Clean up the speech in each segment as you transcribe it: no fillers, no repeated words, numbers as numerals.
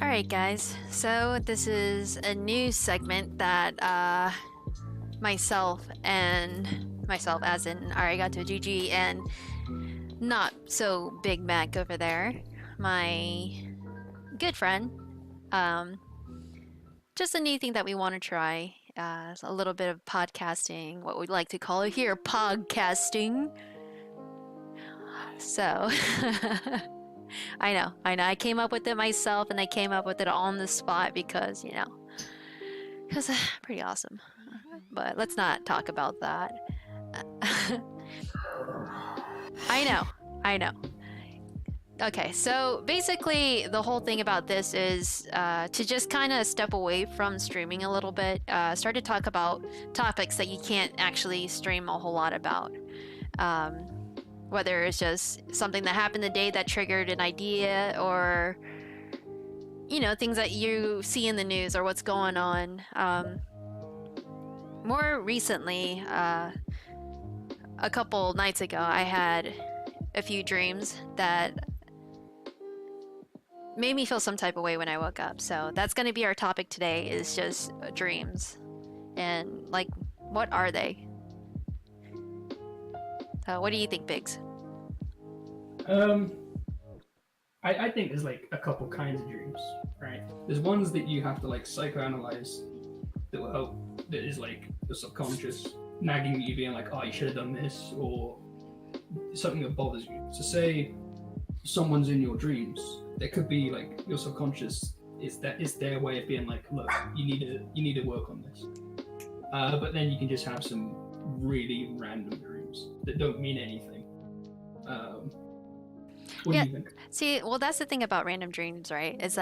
Alright guys, so this is a new segment that myself as in arigatoGG and not so Big Mac over there, my good friend, just a new thing that we want to try, a little bit of podcasting, what we'd like to call it here, PogCasting. So I know. I came up with it myself, and I came up with it on the spot because, because pretty awesome. But let's not talk about that. I know. Okay, so basically the whole thing about this is to just kind of step away from streaming a little bit, start to talk about topics that you can't actually stream a whole lot about. Whether it's just something that happened the day that triggered an idea, or things that you see in the news or what's going on. More recently, a couple nights ago, I had a few dreams that made me feel some type of way when I woke up. So that's going to be our topic today, is just dreams. And what are they? What do you think, Biggs? I think there's a couple kinds of dreams, right? There's ones that you have to psychoanalyze that will help, that is the subconscious nagging at you, being oh, you should have done this, or something that bothers you. So say someone's in your dreams, there could be your subconscious is their way of being look, you need to work on this. But then you can just have some really random dreams that don't mean anything. What do you think? See, well, that's the thing about random dreams, right? It's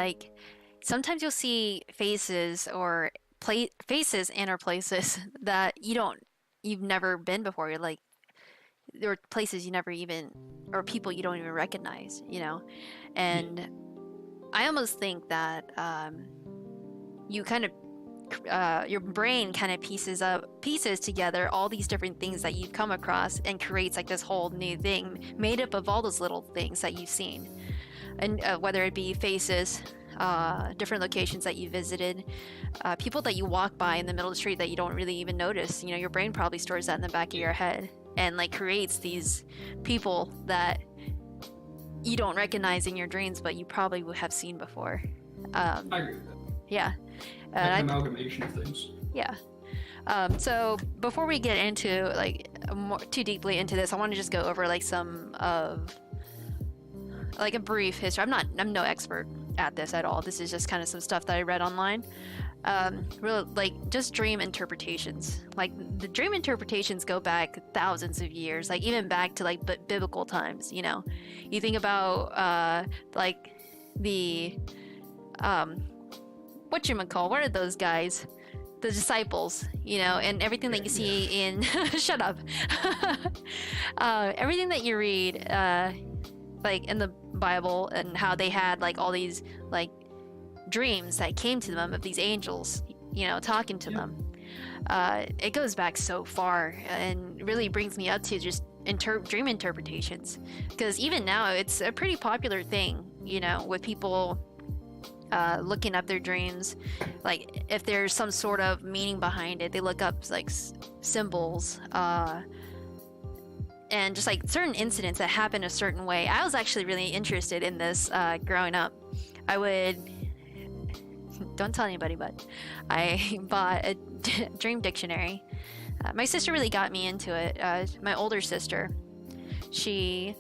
sometimes you'll see faces or faces in or places that you've never been before. You're there are places you never even, or people you don't even recognize, And yeah. I almost think that you kind of your brain kind of pieces together all these different things that you've come across and creates this whole new thing made up of all those little things that you've seen, and whether it be faces, different locations that you visited, people that you walk by in the middle of the street that you don't really even notice. Your brain probably stores that in the back of your head and creates these people that you don't recognize in your dreams, but you probably would have seen before. I agree with that. Yeah. An amalgamation of things. Yeah. So before we get into too deeply into this, I want to just go over some of a brief history. I'm no expert at this at all. This is just kind of some stuff that I read online. Really just dream interpretations. The dream interpretations go back thousands of years, even back to biblical times. You think about the what are those guys? The disciples, and everything that you see in shut up. Everything that you read in the Bible, and how they had all these dreams that came to them of these angels, talking to them. It goes back so far, and really brings me up to just dream interpretations, because even now it's a pretty popular thing, with people looking up their dreams. If there's some sort of meaning behind it, they look up symbols, and just certain incidents that happen a certain way. I was actually really interested in this growing up. Don't tell anybody, but I bought a dream dictionary. My sister really got me into it. My older sister, she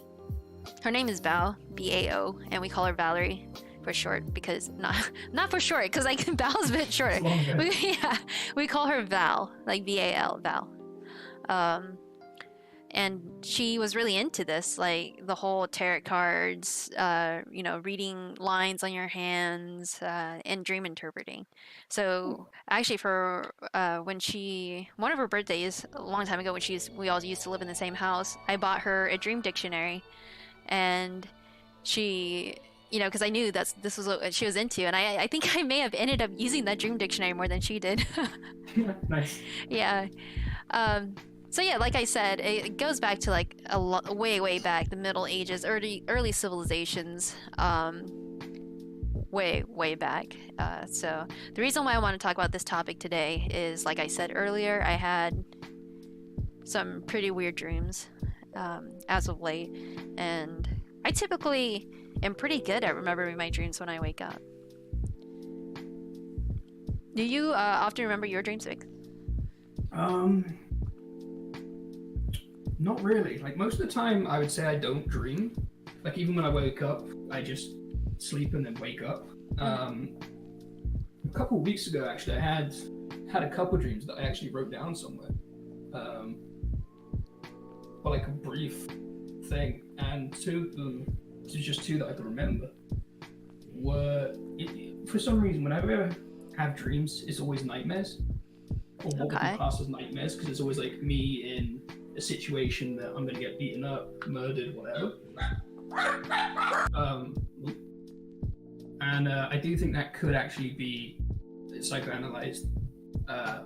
Her name is Bao, B-A-O, and we call her Valerie for short because not for short because like Val's a bit shorter. We call her Val, like V-A-L, Val. And she was really into this, like the whole tarot cards, reading lines on your hands, and dream interpreting. So actually, for one of her birthdays a long time ago, when we all used to live in the same house, I bought her a dream dictionary, and she, because I knew this was what she was into, and I think I may have ended up using that dream dictionary more than she did. Nice. Yeah. So yeah, like I said, it goes back to like way back, the Middle Ages, early civilizations, way back. So the reason why I want to talk about this topic today is, like I said earlier, I had some pretty weird dreams as of late, and I typically am pretty good at remembering my dreams when I wake up. Do you often remember your dreams, Vic? Not really. Like most of the time, I would say I don't dream. Like even when I wake up, I just sleep and then wake up. A couple of weeks ago, actually, I had a couple dreams that I actually wrote down somewhere. But like a brief thing, and two of them, just two that I can remember, were for some reason whenever I have dreams, it's always nightmares, or what we can class as nightmares, because it's always like me in a situation that I'm gonna get beaten up, murdered, whatever. And I do think that could actually be psychoanalyzed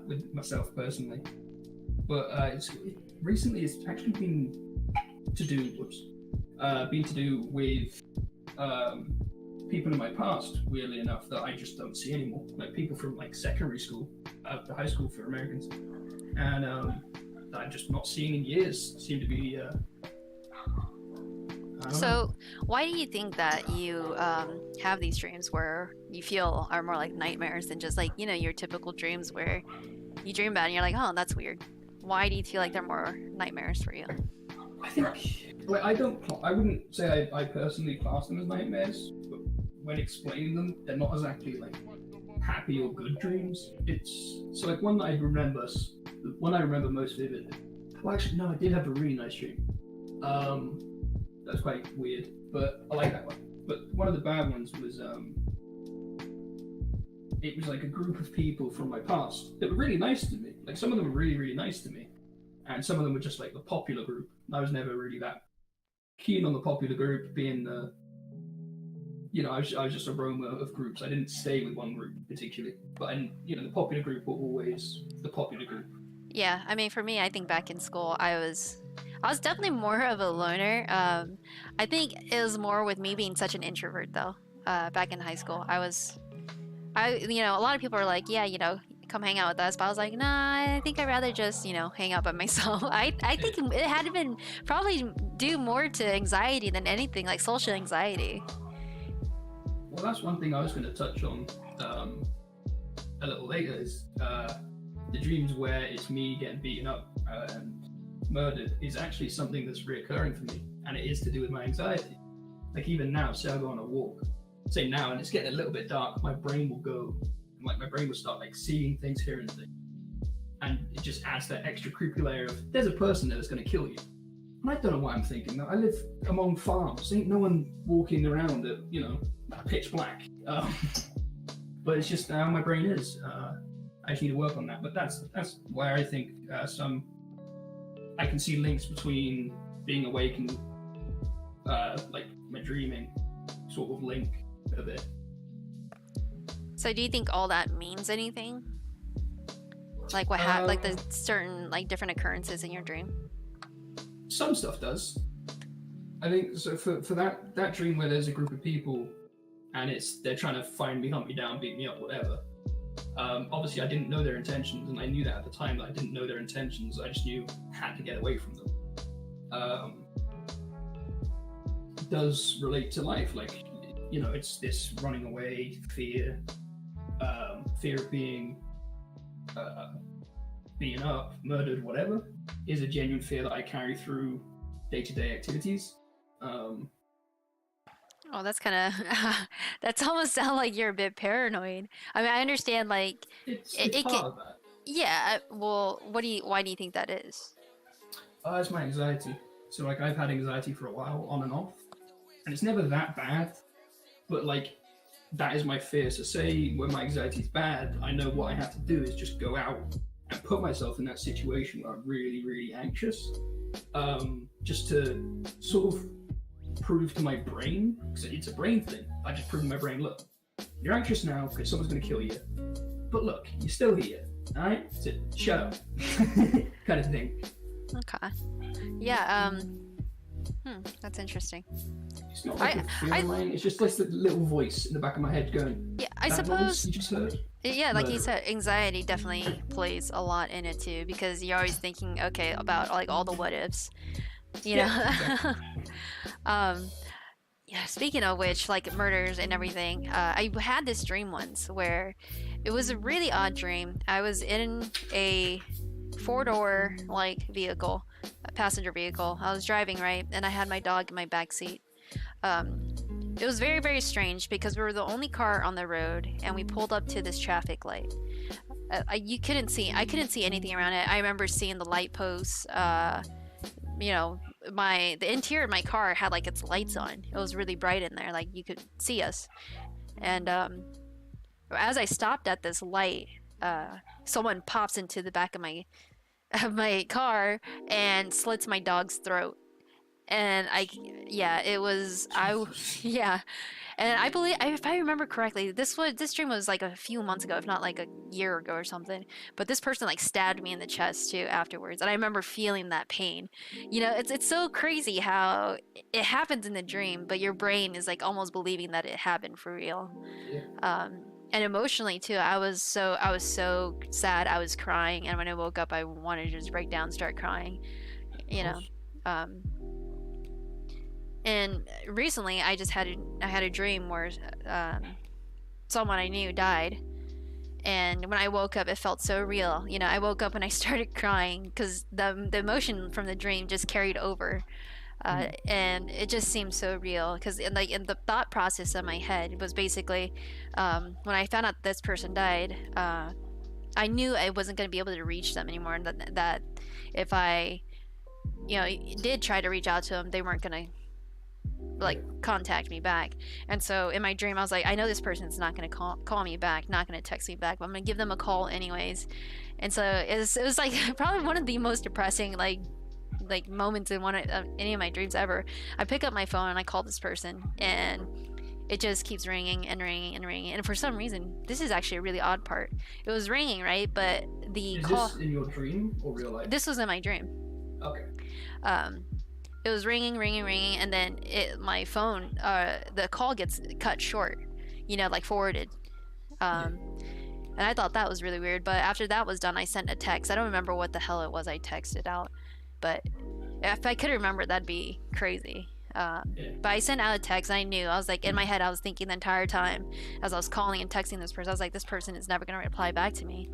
with myself personally. But recently it's actually been to do with people in my past, weirdly enough, that I just don't see anymore. Like people from like secondary school, to high school for Americans, and I'm just not seeing in years. Seem to be. So, why do you think that you have these dreams where you feel are more like nightmares than just like your typical dreams where you dream about it and you're like, oh, that's weird? Why do you feel like they're more nightmares for you? I think, like, I wouldn't say I personally class them as nightmares, but when explaining them, they're not exactly like happy or good dreams. It's so like one that I remember most vividly. Well, actually, no, I did have a really nice dream. That's quite weird, but I like that one. But one of the bad ones was it was like a group of people from my past that were really nice to me. Like some of them were really, really nice to me, and some of them were just like the popular group. I was never really that keen on the popular group, being the, I was just a roamer of groups. I didn't stay with one group particularly, but the popular group were always the popular group. Yeah, I mean, for me, I think back in school, I was definitely more of a loner. I think it was more with me being such an introvert, though. Back in high school, a lot of people are like, yeah, come hang out with us. But I was like, nah, I think I'd rather just, hang out by myself. I think it had to been probably due more to anxiety than anything, like social anxiety. Well, that's one thing I was going to touch on a little later is the dreams where it's me getting beaten up and murdered is actually something that's reoccurring for me, and it is to do with my anxiety. Like even now, say I go on a walk, say now, and it's getting a little bit dark, my brain will go, like my brain will start like seeing things, hearing things, and it just adds that extra creepy layer of there's a person there that's going to kill you. And I don't know what I'm thinking. I live among farms, ain't no one walking around at pitch black. But it's just how my brain is. I just need to work on that. But that's where I think I can see links between being awake and like my dreaming sort of link a bit. So do you think all that means anything? Like what like the certain like different occurrences in your dream? Some stuff does. I think so for that dream where there's a group of people and they're trying to find me, hunt me down, beat me up, whatever. Obviously I didn't know their intentions, and I knew that at the time that I didn't know their intentions. I just knew I had to get away from them. It does relate to life, like it's this running away, fear of being beaten up, murdered, whatever, is a genuine fear that I carry through day-to-day activities. Um, Oh, that's kind of that's almost sound like you're a bit paranoid. I mean, I understand like it's it can, part of that. yeah, well, why do you think that is? It's my anxiety. So like I've had anxiety for a while, on and off, and it's never that bad. But like that is my fear. So say when my anxiety is bad, I know what I have to do is just go out and put myself in that situation where I'm really, really anxious, just to sort of prove to my brain, because it's a brain thing. I just prove to my brain, look, you're anxious now because someone's going to kill you, but look, you're still here. All right, so shut up, kind of thing. Okay. Yeah. That's interesting. It's not like a fear of mine. It's just like the little voice in the back of my head going. Yeah, I that suppose. Voice you just heard? Yeah, like you said, anxiety definitely plays a lot in it too, because you're always thinking, okay, about like all the what ifs, you know. Exactly. Yeah. Speaking of which, like murders and everything, I had this dream once where it was a really odd dream. I was in a four-door like vehicle, a passenger vehicle. I was driving, right, and I had my dog in my back seat. It was very, very strange because we were the only car on the road, and we pulled up to this traffic light. I couldn't see anything around it. I remember seeing the light posts. You know, the interior of my car had like its lights on. It was really bright in there, like you could see us. And as I stopped at this light, someone pops into the back of my car and slits my dog's throat. And yeah. And I believe, if I remember correctly, this dream was like a few months ago, if not like a year ago or something. But this person like stabbed me in the chest too afterwards, and I remember feeling that pain. You know, it's so crazy how it happens in the dream, but your brain is like almost believing that it happened for real. Yeah. And emotionally too, I was so sad, I was crying, and when I woke up, I wanted to just break down, and start crying. You know. And recently, I had a dream where someone I knew died, and when I woke up, it felt so real. You know, I woke up and I started crying because the emotion from the dream just carried over, and it just seemed so real. Because in the thought process in my head was basically, when I found out this person died, I knew I wasn't going to be able to reach them anymore, and that if I, did try to reach out to them, they weren't going to like contact me back. And so in my dream I was like, I know this person's not going to call me back, not going to text me back, but I'm going to give them a call anyways. And so it was like probably one of the most depressing like moments in any of my dreams ever. I pick up my phone and I call this person, and it just keeps ringing and ringing and ringing. And for some reason, this is actually a really odd part, it was ringing, right, but the call. Is this in your dream or real life? This was in my dream. Okay. It was ringing, and then my phone, the call gets cut short, like forwarded. And I thought that was really weird. But after that was done, I sent a text. I don't remember what the hell it was I texted out, but if I could remember, that'd be crazy. But I sent out a text, and I was like, in my head, I was thinking the entire time as I was calling and texting this person, I was like, this person is never going to reply back to me.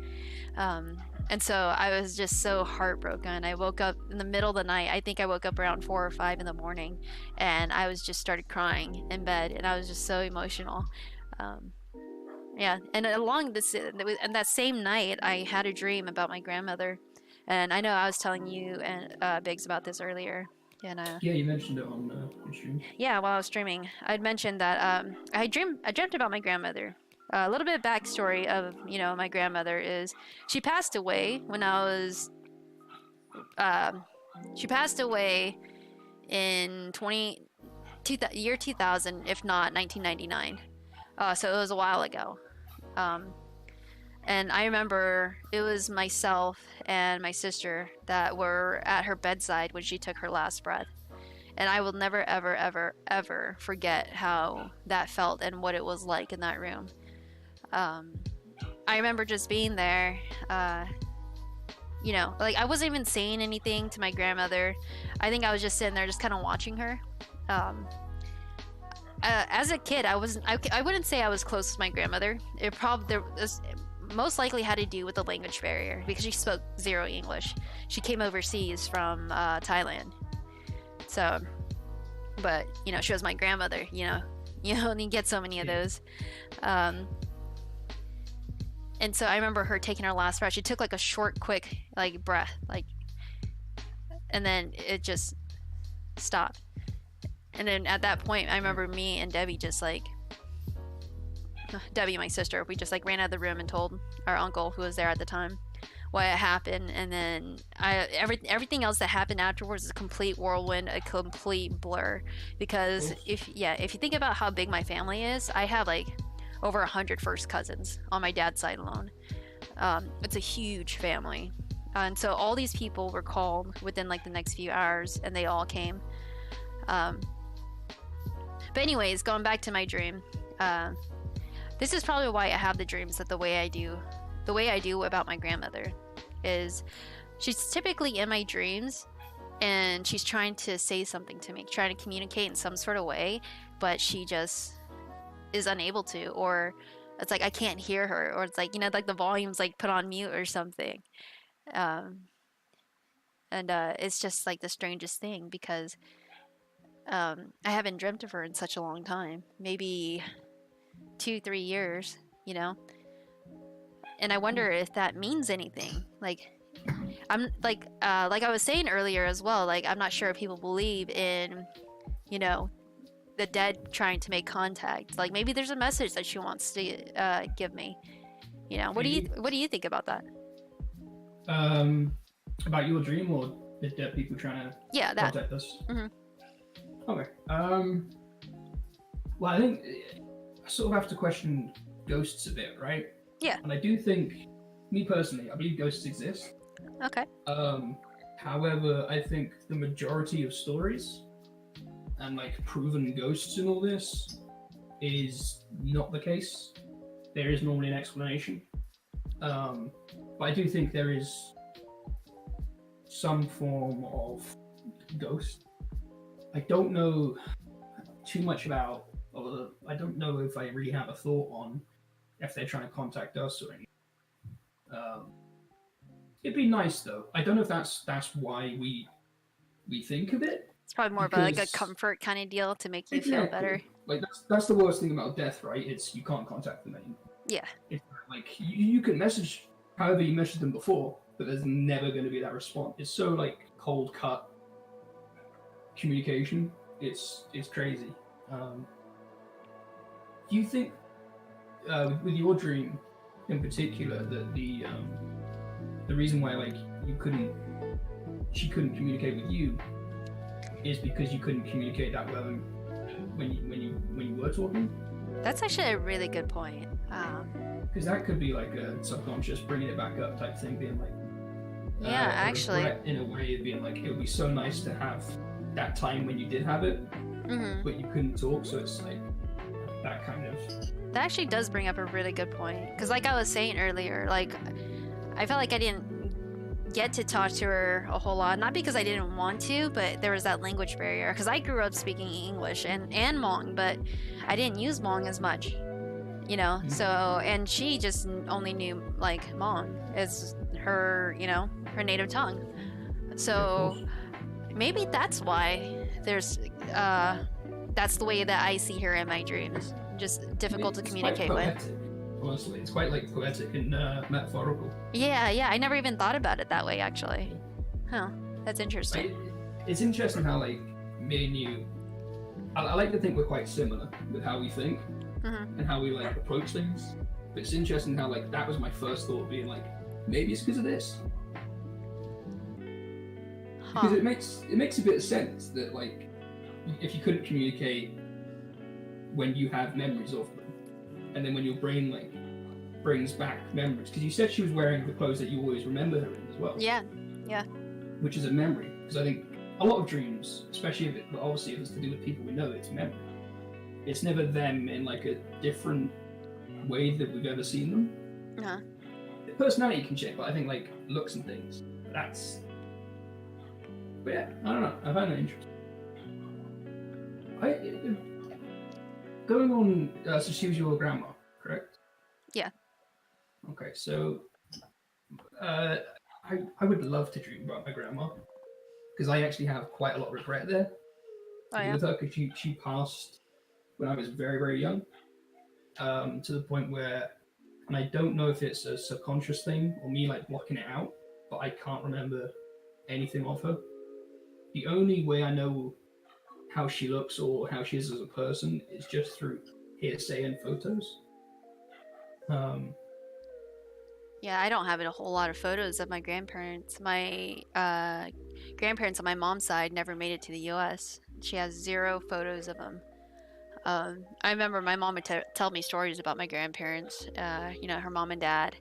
And so I was just so heartbroken. I woke up in the middle of the night. I think I woke up around 4 or 5 in the morning, and I started crying in bed, and I was just so emotional. Yeah, and and that same night, I had a dream about my grandmother, and I know I was telling you and Biggs about this earlier. And yeah, you mentioned it on stream. Yeah, while I was streaming, I'd mentioned that I dreamt about my grandmother. A little bit of backstory of my grandmother is she passed away when I was she passed away in year 2000, if not 1999. So it was a while ago. And I remember it was myself and my sister that were at her bedside when she took her last breath. And I will never, ever, ever, ever forget how that felt and what it was like in that room. I remember just being there, like I wasn't even saying anything to my grandmother. I think I was just sitting there just kind of watching her. As a kid, I wouldn't say I was close to my grandmother. It most likely had to do with the language barrier because she spoke zero English. She came overseas from Thailand. So but she was my grandmother. You only get so many of those. Um, and so I remember her taking her last breath. She took like a short, quick like breath, like, and then it just stopped. And then at that point, I remember me and Debbie just like, Debbie, my sister, we just like ran out of the room and told our uncle who was there at the time what had happened. And then everything else that happened afterwards is a complete whirlwind, a complete blur. Because if you think about how big my family is, I have like over 100 first cousins on my dad's side alone. It's a huge family. And so all these people were called within like the next few hours, and they all came. But anyways, going back to my dream, this is probably why I have the dreams that the way I do about my grandmother. Is she's typically in my dreams, and she's trying to say something to me, trying to communicate in some sort of way, but she just is unable to, or it's like I can't hear her, or it's like like the volume's like put on mute or something. And it's just like the strangest thing, because I haven't dreamt of her in such a long time, maybe 2-3 years, and I wonder if that means anything. Like, I'm like I was saying earlier as well, like I'm not sure if people believe in the dead trying to make contact. Like maybe there's a message that she wants to give me. What do you think about that? About your dream, or the dead people trying to contact us? Mm-hmm. Okay. Well, I think I sort of have to question ghosts a bit, right? Yeah. And I do think, me personally, I believe ghosts exist. Okay. However, I think the majority of stories and like proven ghosts and all this is not the case. There is normally an explanation. But I do think there is some form of ghost. I don't know too much about, or I don't know if I really have a thought on if they're trying to contact us or anything. It'd be nice though. I don't know if that's why we think of it. It's probably more about like a comfort kind of deal to make you feel better. Like that's the worst thing about death, right? It's you can't contact them anymore. Yeah. It's like you can message however you messaged them before, but there's never going to be that response. It's so like cold cut communication. It's crazy. Do you think with your dream in particular that the reason why like she couldn't communicate with you is because you couldn't communicate that well when you were talking? That's actually a really good point. Because that could be like a subconscious bringing it back up type thing, being like actually in a way of being like, it would be so nice to have that time when you did have it, but you couldn't talk. So it's like that kind of. That actually does bring up a really good point, because like I was saying earlier, like I felt like I didn't get to talk to her a whole lot, not because I didn't want to, but there was that language barrier, because I grew up speaking English and Hmong, but I didn't use Hmong as much, so, and she just only knew like Hmong as her her native tongue, so maybe that's why there's that's the way that I see her in my dreams, just difficult to communicate with. Honestly, it's quite like poetic and metaphorical. Yeah, I never even thought about it that way, actually. Huh, that's interesting. It's interesting how like me and you, I like to think we're quite similar with how we think and how we like approach things. But it's interesting how like that was my first thought, being like, maybe it's because of this. Because it makes a bit of sense that like if you couldn't communicate when you have memories of them, and then when your brain like brings back memories, because you said she was wearing the clothes that you always remember her in as well. Yeah. Which is a memory, because I think a lot of dreams, especially if it's to do with people we know, it's memory. It's never them in like a different way that we've ever seen them. The personality can change, but I think like looks and things. But yeah, I don't know. I find that interesting. Going on, so she was your grandma, correct? Yeah. Okay, so I would love to dream about my grandma, because I actually have quite a lot of regret there. Oh to be yeah. with her because she passed when I was very, very young, to the point where, and I don't know if it's a subconscious thing or me like blocking it out, but I can't remember anything of her. The only way I know how she looks or how she is as a person is just through hearsay and photos. Um, Yeah, I don't have a whole lot of photos of my grandparents. My grandparents on my mom's side never made it to the U.S. She has zero photos of them. I remember my mom would tell me stories about my grandparents, her mom and dad,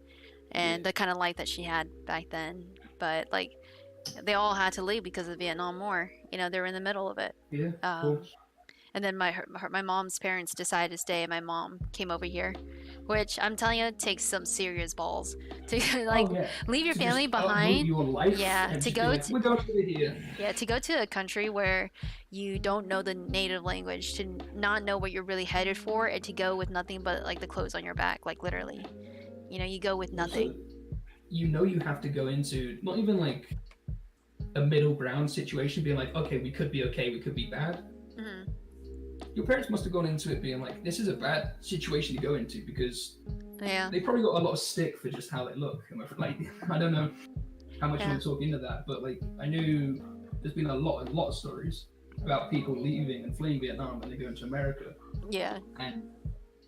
yeah, and the kind of life that she had back then. But like, they all had to leave because of the Vietnam War. They were in the middle of it. yeah, of Um, course. and then my mom's parents decided to stay, and my mom came over here, which I'm telling you takes some serious balls to like Oh yeah, leave your to just family uproot behind. your life Yeah, and to just be go like, to we're going over here. yeah, to go to a country where you don't know the native language, to not know what you're really headed for, and to go with nothing but like the clothes on your back, like literally. You go with Also, nothing. you have to go into not even like a middle ground situation, being like, okay, we could be okay, we could be bad. Hmm. Your parents must have gone into it being like, this is a bad situation to go into because Yeah, they probably got a lot of stick for just how they look. And like, I don't know how much you yeah, want to talk into that, but like, I knew there's been a lot of stories about people leaving and fleeing Vietnam when they go into America, yeah, and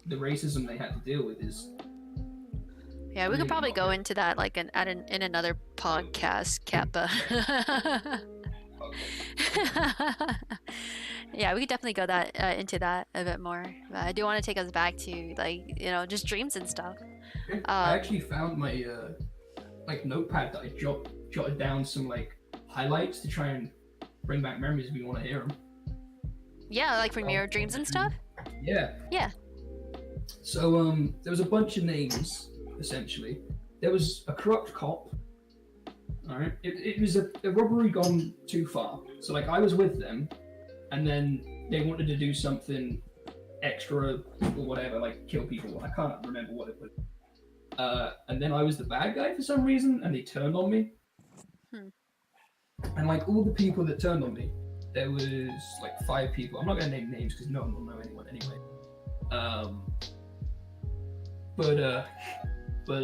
the racism they had to deal with is yeah. We could really probably not go good. into that like in another podcast, Kappa. Yeah, we could definitely go into that a bit more. But I do want to take us back to like just dreams and stuff. Okay. I Um, actually found my like notepad that I jotted down some like highlights to try and bring back memories if you want to hear them. yeah, like from your dreams and stuff. Yeah. Yeah. So there was a bunch of names essentially. There was a corrupt cop. All right. It was a robbery gone too far. So like I was with them, and then they wanted to do something extra or whatever, like kill people. I can't remember what it was. And then I was the bad guy for some reason, and they turned on me. Hmm. And like all the people that turned on me, there was like 5 people. I'm not gonna name names because no one will know anyone anyway. But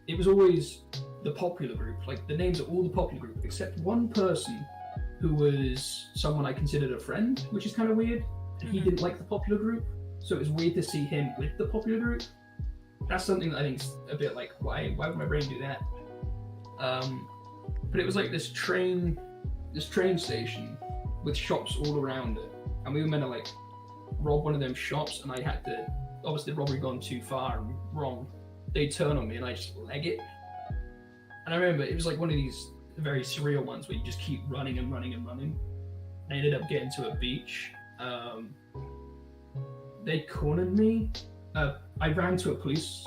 it was always the popular group. Like the names of all the popular group, except one person who was someone I considered a friend, which is kind of weird. And he didn't like the popular group, so it was weird to see him with the popular group. That's something that I think is a bit like, why would my brain do that? But it was like this train station with shops all around it, and we were meant to like rob one of them shops, and I had to, obviously the robbery gone too far and wrong. They turn on me and I just leg it. And I remember it was like one of these very surreal ones where you just keep running and running and running. I ended up getting to a beach. They cornered me. I ran to a police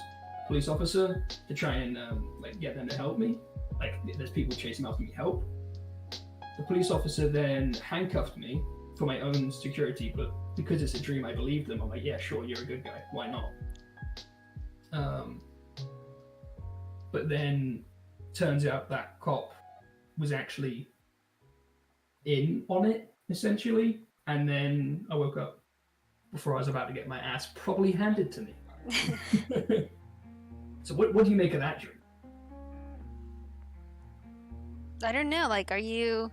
officer to try and like get them to help me. Like there's people chasing after me, help. The police officer then handcuffed me for my own security, but because it's a dream, I believed them. I'm like, yeah, sure, you're a good guy. Why not? But then turns out that cop was actually in on it, essentially. And then I woke up before I was about to get my ass probably handed to me. So what do you make of that dream? I don't know. Like, are you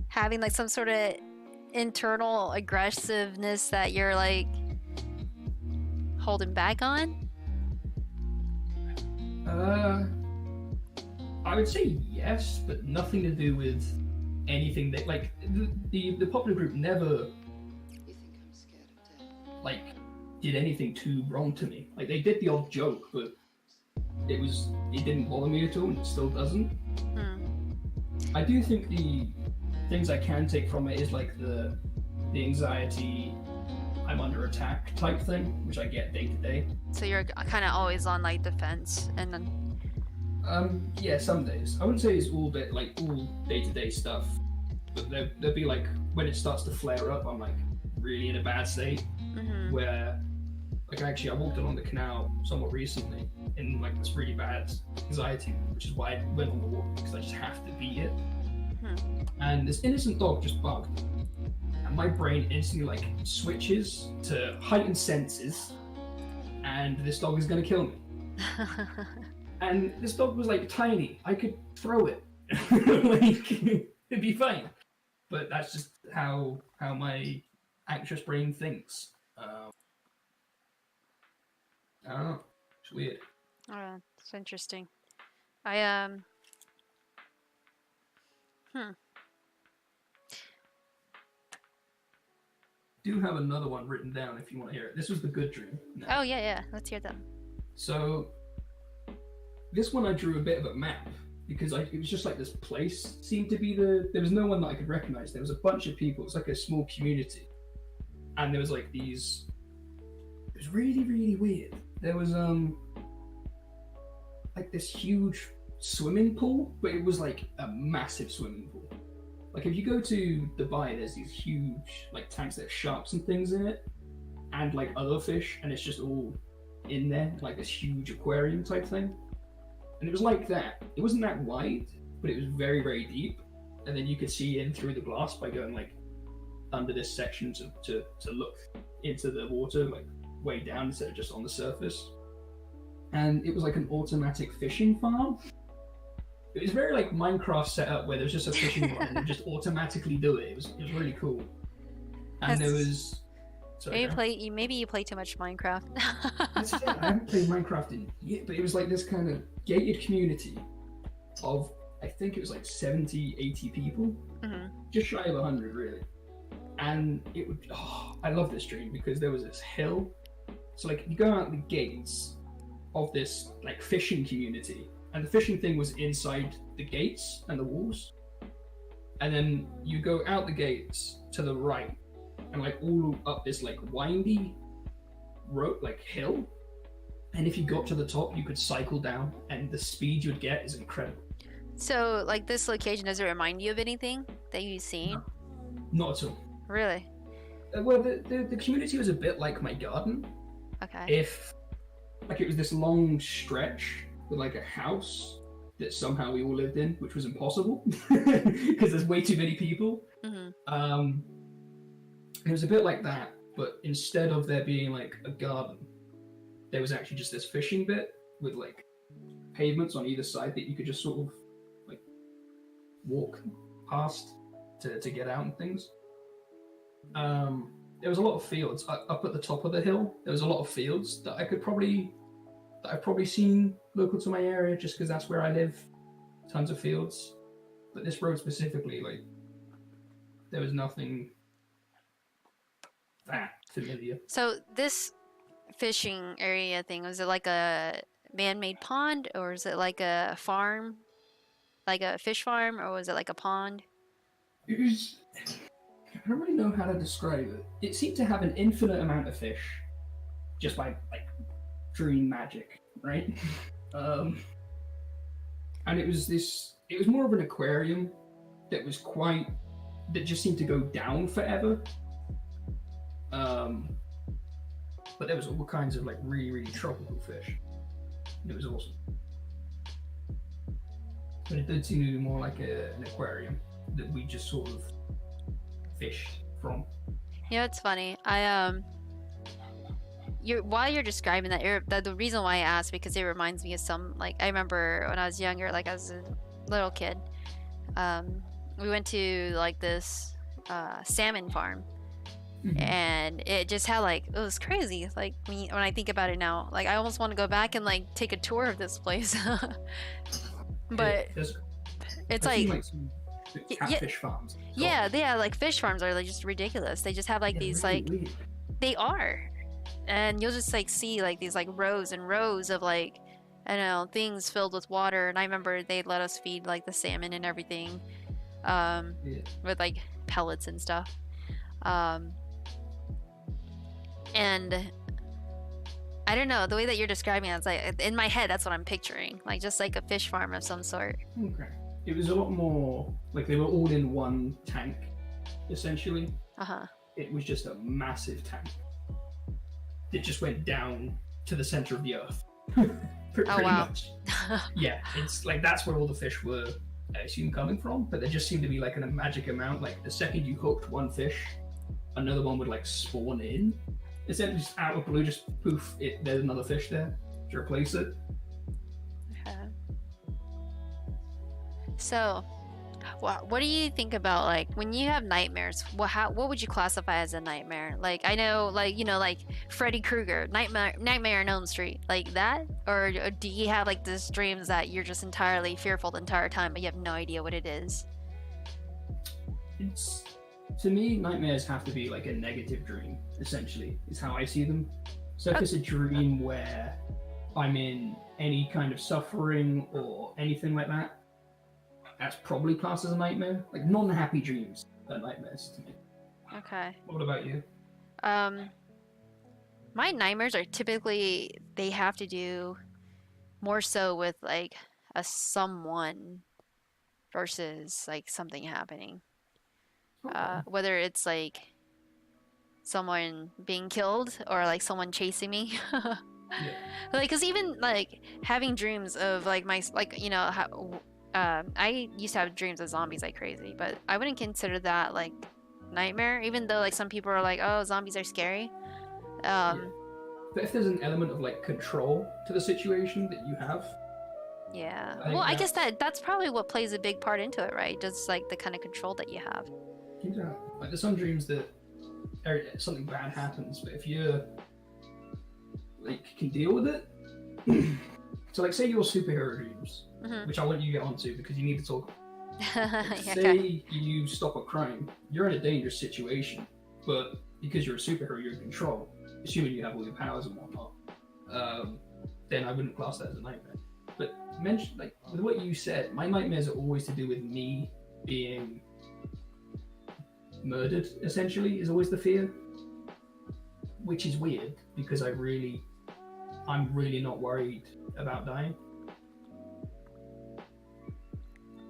having like some sort of internal aggressiveness that you're like holding back on? I would say yes, but nothing to do with anything that like the popular group never like did anything too wrong to me. Like they did the odd joke, but it didn't bother me at all, and it still doesn't. I do think the things I can take from it is like the anxiety, I'm under attack type thing, which I get day to day. So you're kind of always on like defense, and then Yeah, some days. I wouldn't say it's all day to day stuff, but there'll be like when it starts to flare up, I'm like really in a bad state where like actually I walked along the canal somewhat recently in like this really bad anxiety, which is why I went on the walk because I just have to be it. And this innocent dog just barked, and my brain instantly like switches to heightened senses, and this dog is gonna kill me. And this dog was like tiny. I could throw it. Like it'd be fine. But that's just how my anxious brain thinks. I don't know. It's weird. Oh, it's interesting. I Do have another one written down if you want to hear it. This was the good dream. Oh yeah. Let's hear them. So this one I drew a bit of a map because it was just like this place seemed to be there was no one that I could recognize. There was a bunch of people. It's like a small community, and there was like these. It was really, really weird. There was like this huge swimming pool, but it was like a massive swimming pool. Like if you go to Dubai, there's these huge like tanks that have sharks and things in it, and like other fish, and it's just all in there, like this huge aquarium type thing. And it was like that. It wasn't that wide, but it was very, very deep. And then you could see in through the glass by going like under this section to look into the water, like way down instead of just on the surface. And it was like an automatic fishing farm. It was very like Minecraft setup where there was just a fishing rod and it just automatically do it. It was really cool. And there was. Sorry, maybe you play too much Minecraft. I haven't played Minecraft in yet, but it was like this kind of gated community of, I think it was like 70, 80 people, just shy of 100 really. And it would, I love this dream because there was this hill. So like you go out the gates of this like fishing community, and the fishing thing was inside the gates and the walls. And then you go out the gates to the right, and like all up this like windy road, like hill. And if you got to the top, you could cycle down, and the speed you'd get is incredible. So, like this location, does it remind you of anything that you've seen? No, not at all. Really? Well, the community was a bit like my garden. Okay. If like it was this long stretch with like a house that somehow we all lived in, which was impossible because there's way too many people. It was a bit like that, but instead of there being like a garden, there was actually just this fishing bit with like pavements on either side that you could just sort of like walk past to get out and things. There was a lot of fields up at the top of the hill. There was a lot of fields that I've probably seen local to my area, just because that's where I live. Tons of fields, but this road specifically, like there was nothing that familiar. So this fishing area thing, was it like a man-made pond, or is it like a farm, like a fish farm, or was it like a pond? It was. I don't really know how to describe it. It seemed to have an infinite amount of fish, just by like dream magic, right? And it was this. It was more of an aquarium that was that just seemed to go down forever. But there was all kinds of like really, really tropical fish. It was awesome. But it did seem to be more like an aquarium that we just sort of fished from. You know, it's funny. While you're describing that, the reason why I asked, because it reminds me of some, like, I remember when I was younger, like I was a little kid, we went to like this salmon farm. And it just had like, it was crazy. Like when I think about it now, like I almost want to go back and like take a tour of this place. But it's like some catfish farms. Yeah, they have like fish farms are like just ridiculous. They just have like these really like weird. They are, and you'll just like see like these like rows and rows of like, I don't know, things filled with water. And I remember they let us feed like the salmon and everything, with like pellets and stuff. And I don't know, the way that you're describing it, it's like in my head, that's what I'm picturing, like just like a fish farm of some sort. Okay. It was a lot more like they were all in one tank, essentially. It was just a massive tank. It just went down to the center of the earth. Pretty much. Yeah, it's like that's where all the fish were, I assume, coming from. But there just seemed to be like a magic amount. Like the second you hooked one fish, another one would like spawn in. Essentially, just out of blue, just poof, there's another fish there to replace it. Okay. So, what do you think about like when you have nightmares? What would you classify as a nightmare? Like I know, like like Freddy Krueger, Nightmare on Elm Street, like that, or do you have like these dreams that you're just entirely fearful the entire time, but you have no idea what it is? It's, to me, nightmares have to be like a negative dream. Essentially, is how I see them. So if it's a dream where I'm in any kind of suffering or anything like that, that's probably classed as a nightmare. Like non-happy dreams are nightmares to me. Okay. What about you? My nightmares are typically they have to do more so with like a someone versus like something happening. Okay. Whether it's like someone being killed or like someone chasing me. Yeah. Like, cause even like having dreams of like I used to have dreams of zombies like crazy, but I wouldn't consider that like nightmare, even though like some people are like, oh, zombies are scary. Yeah. But if there's an element of like control to the situation that you have, Yeah. I Well, think I guess that's probably what plays a big part into it, right? Just like the kind of control that you have. exactly. Like there's some dreams that something bad happens, but if you like can deal with it. So like say your superhero dreams, which I want you to get onto because you need to talk. Like, say you stop a crime, you're in a dangerous situation, but because you're a superhero, you're in control, assuming you have all your powers and whatnot. Then I wouldn't class that as a nightmare. But mention like with what you said, my nightmares are always to do with me being murdered. Essentially, is always the fear, which is weird because I'm really not worried about dying.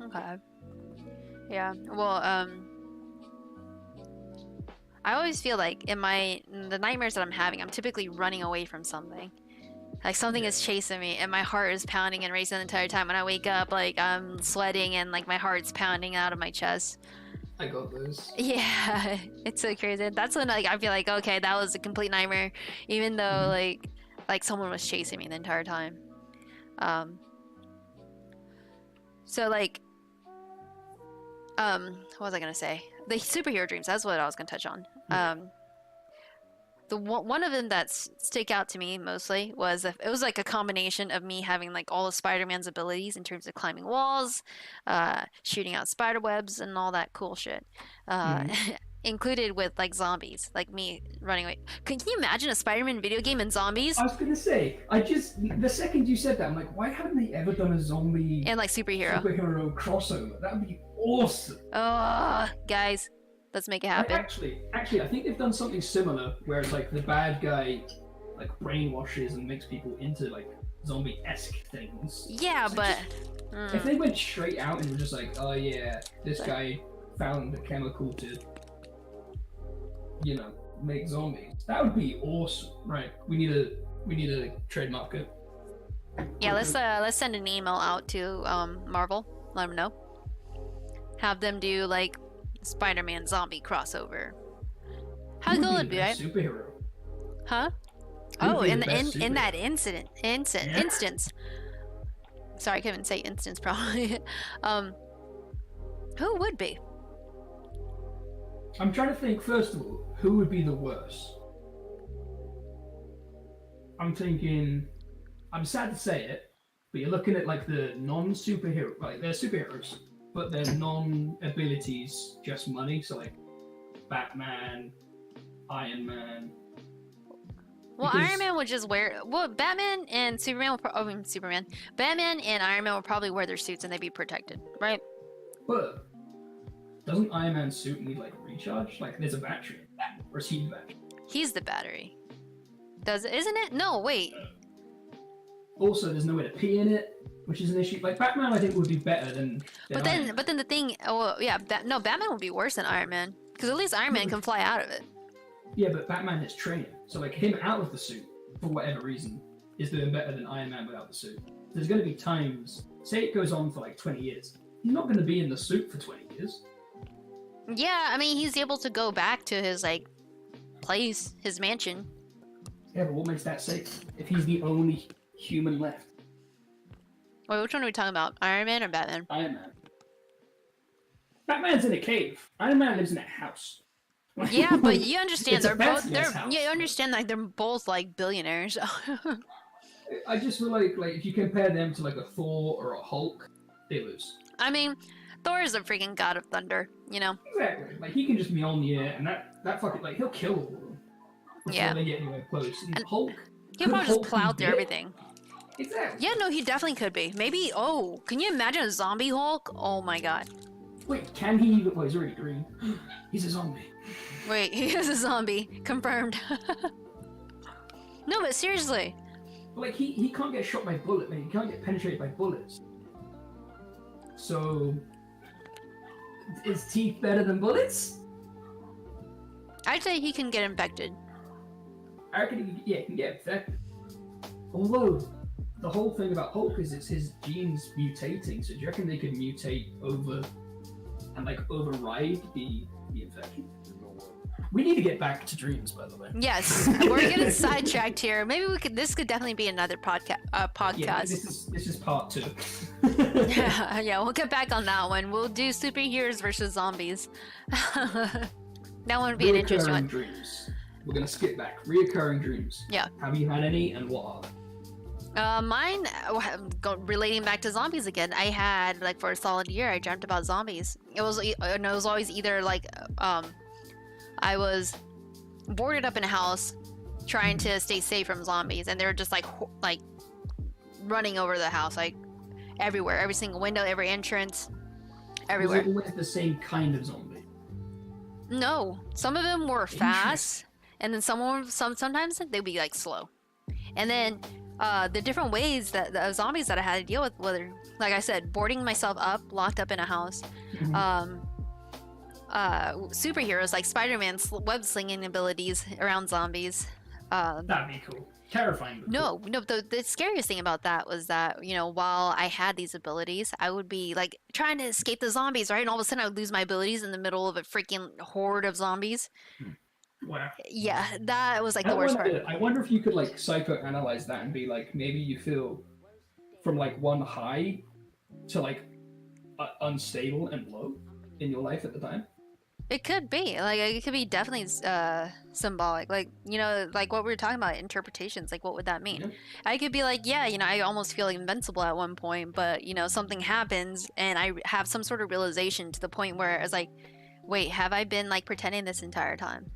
Okay. Yeah. Well, I always feel like in the nightmares that I'm having, I'm typically running away from something. Like something is chasing me and my heart is pounding and racing the entire time. When I wake up, like I'm sweating and like my heart's pounding out of my chest. I got those. Yeah, it's so crazy. That's when like I feel like okay, that was a complete nightmare, even though like someone was chasing me the entire time. So like what was I gonna say? The superhero dreams. That's what I was gonna touch on. The one of them that stick out to me mostly was it was like a combination of me having like all of Spider-Man's abilities in terms of climbing walls, shooting out spider webs, and all that cool shit. Included with like zombies, like me running away. Can you imagine a Spider-Man video game and zombies? I was gonna say, the second you said that, I'm like, why haven't they ever done a zombie and like superhero crossover? That would be awesome. Oh, guys, let's make it happen. Like, actually, I think they've done something similar where it's like the bad guy like brainwashes and makes people into like zombie-esque things. Yeah, but if they went straight out and were just like, oh yeah, this guy found a chemical to, make zombies, that would be awesome. Right? We need a trademark it. Yeah, let's send an email out to Marvel, let them know. Have them do like Spider-Man zombie crossover. How cool would it be, right? Superhero. Huh? Oh, in that instance. Sorry, I couldn't say instance probably. Who would be? I'm trying to think. First of all, who would be the worst? I'm thinking. I'm sad to say it, but you're looking at like the non-superhero, like they're superheroes, but their non-abilities just money. So like Batman, Iron Man. Well, Iron Man would just wear. Well, Batman and Superman Batman and Iron Man would probably wear their suits and they'd be protected, right? But doesn't Iron Man's suit need like recharge? Like there's a battery, or is he the battery? He's the battery. Isn't it? No, wait. Also, there's no way to pee in it, which is an issue. Like Batman, I think would be better than but then the thing. Oh yeah, Batman would be worse than Iron Man because at least Iron Man can fly out of it. Yeah, but Batman has training, so like him out of the suit for whatever reason is doing better than Iron Man without the suit. There's going to be times, say it goes on for like 20 years, he's not going to be in the suit for 20 years. Yeah, I mean he's able to go back to his like place, his mansion. Yeah, but what makes that safe if he's the only human left? Wait, which one are we talking about? Iron Man or Batman? Iron Man. Batman's in a cave. Iron Man lives in a house. Yeah, but you understand It's a they're both fancy-ass house. yeah, you understand like they're both like billionaires. I just feel like if you compare them to like a Thor or a Hulk, they lose. I mean, Thor is a freaking god of thunder, you know? Exactly. Like he can just be on the air, and that fucking like he'll kill all of them before Yeah. they get anywhere close. And Hulk, He'll probably just Hulk plow be through big? everything. Exactly. Yeah, no, he definitely could be. Maybe, oh, can you imagine a zombie Hulk? Oh my god. Wait, can he even? Well, he's already green. He's a zombie. Wait, he is a zombie. Confirmed. No, but seriously. But like he can't get shot by bullets. Like, he can't get penetrated by bullets. So, is teeth better than bullets? I'd say he can get infected. I reckon he can get infected. Although, the whole thing about Hulk is it's his genes mutating, so do you reckon they could mutate over and like override the infection? We need to get back to dreams, by the way. Yes, we're getting sidetracked here. Maybe this could definitely be another podcast. Yeah, this is part 2. Yeah, we'll get back on that one. We'll do superheroes versus zombies. That one would be an interesting one. Dreams. We're gonna skip back. Reoccurring dreams. Yeah. Have you had any, and what are they? Mine, relating back to zombies again, I had, like, for a solid year, I dreamt about zombies. It was always either, like, I was boarded up in a house trying to stay safe from zombies, and they were just, like running over the house, like, everywhere. Every single window, every entrance, everywhere. Was it always the same kind of zombie? No. Some of them were fast, and then sometimes they'd be, like, slow. And then the different ways that the zombies that I had to deal with, whether, like I said, boarding myself up, locked up in a house, superheroes like Spider-Man's web slinging abilities around zombies. That'd be cool. Terrifying. No, the scariest thing about that was that, you know, while I had these abilities, I would be like trying to escape the zombies, right? And all of a sudden I would lose my abilities in the middle of a freaking horde of zombies. Wow. Yeah, that was like the worst part. I wonder if you could like psychoanalyze that and be like, maybe you feel from like one high to like unstable and low in your life at the time. It could be like it could be definitely symbolic, like, you know, like what we were talking about, interpretations, like what would that mean? I could be like, yeah, you know, I almost feel invincible at one point, but you know, something happens and I have some sort of realization to the point where it's like, wait, have I been like pretending this entire time?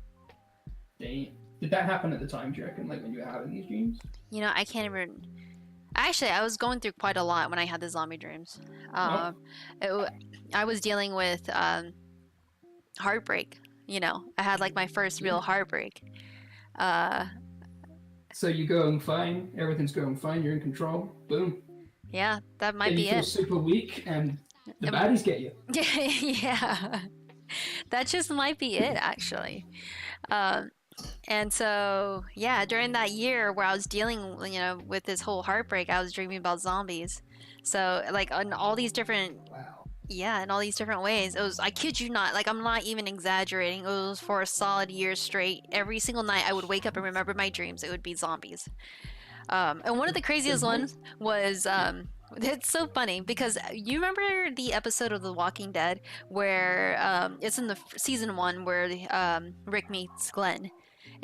Dang. Did that happen at the time, do you reckon, like when you were having these dreams? You know, I can't even. Actually, I was going through quite a lot when I had the zombie dreams. I was dealing with heartbreak. You know, I had like my first real heartbreak. So you're going fine, everything's going fine, you're in control, boom. Yeah, that might then be you feel it. super weak and the baddies get you. Yeah, that just might be it, actually. And so, yeah, during that year where I was dealing, you know, with this whole heartbreak, I was dreaming about zombies. So, like, on all these different, in all these different ways, it was, I kid you not, like, I'm not even exaggerating. It was for a solid year straight. Every single night I would wake up and remember my dreams. It would be zombies. And one of the craziest ones was, it's so funny because you remember the episode of The Walking Dead where it's in the season 1 where Rick meets Glenn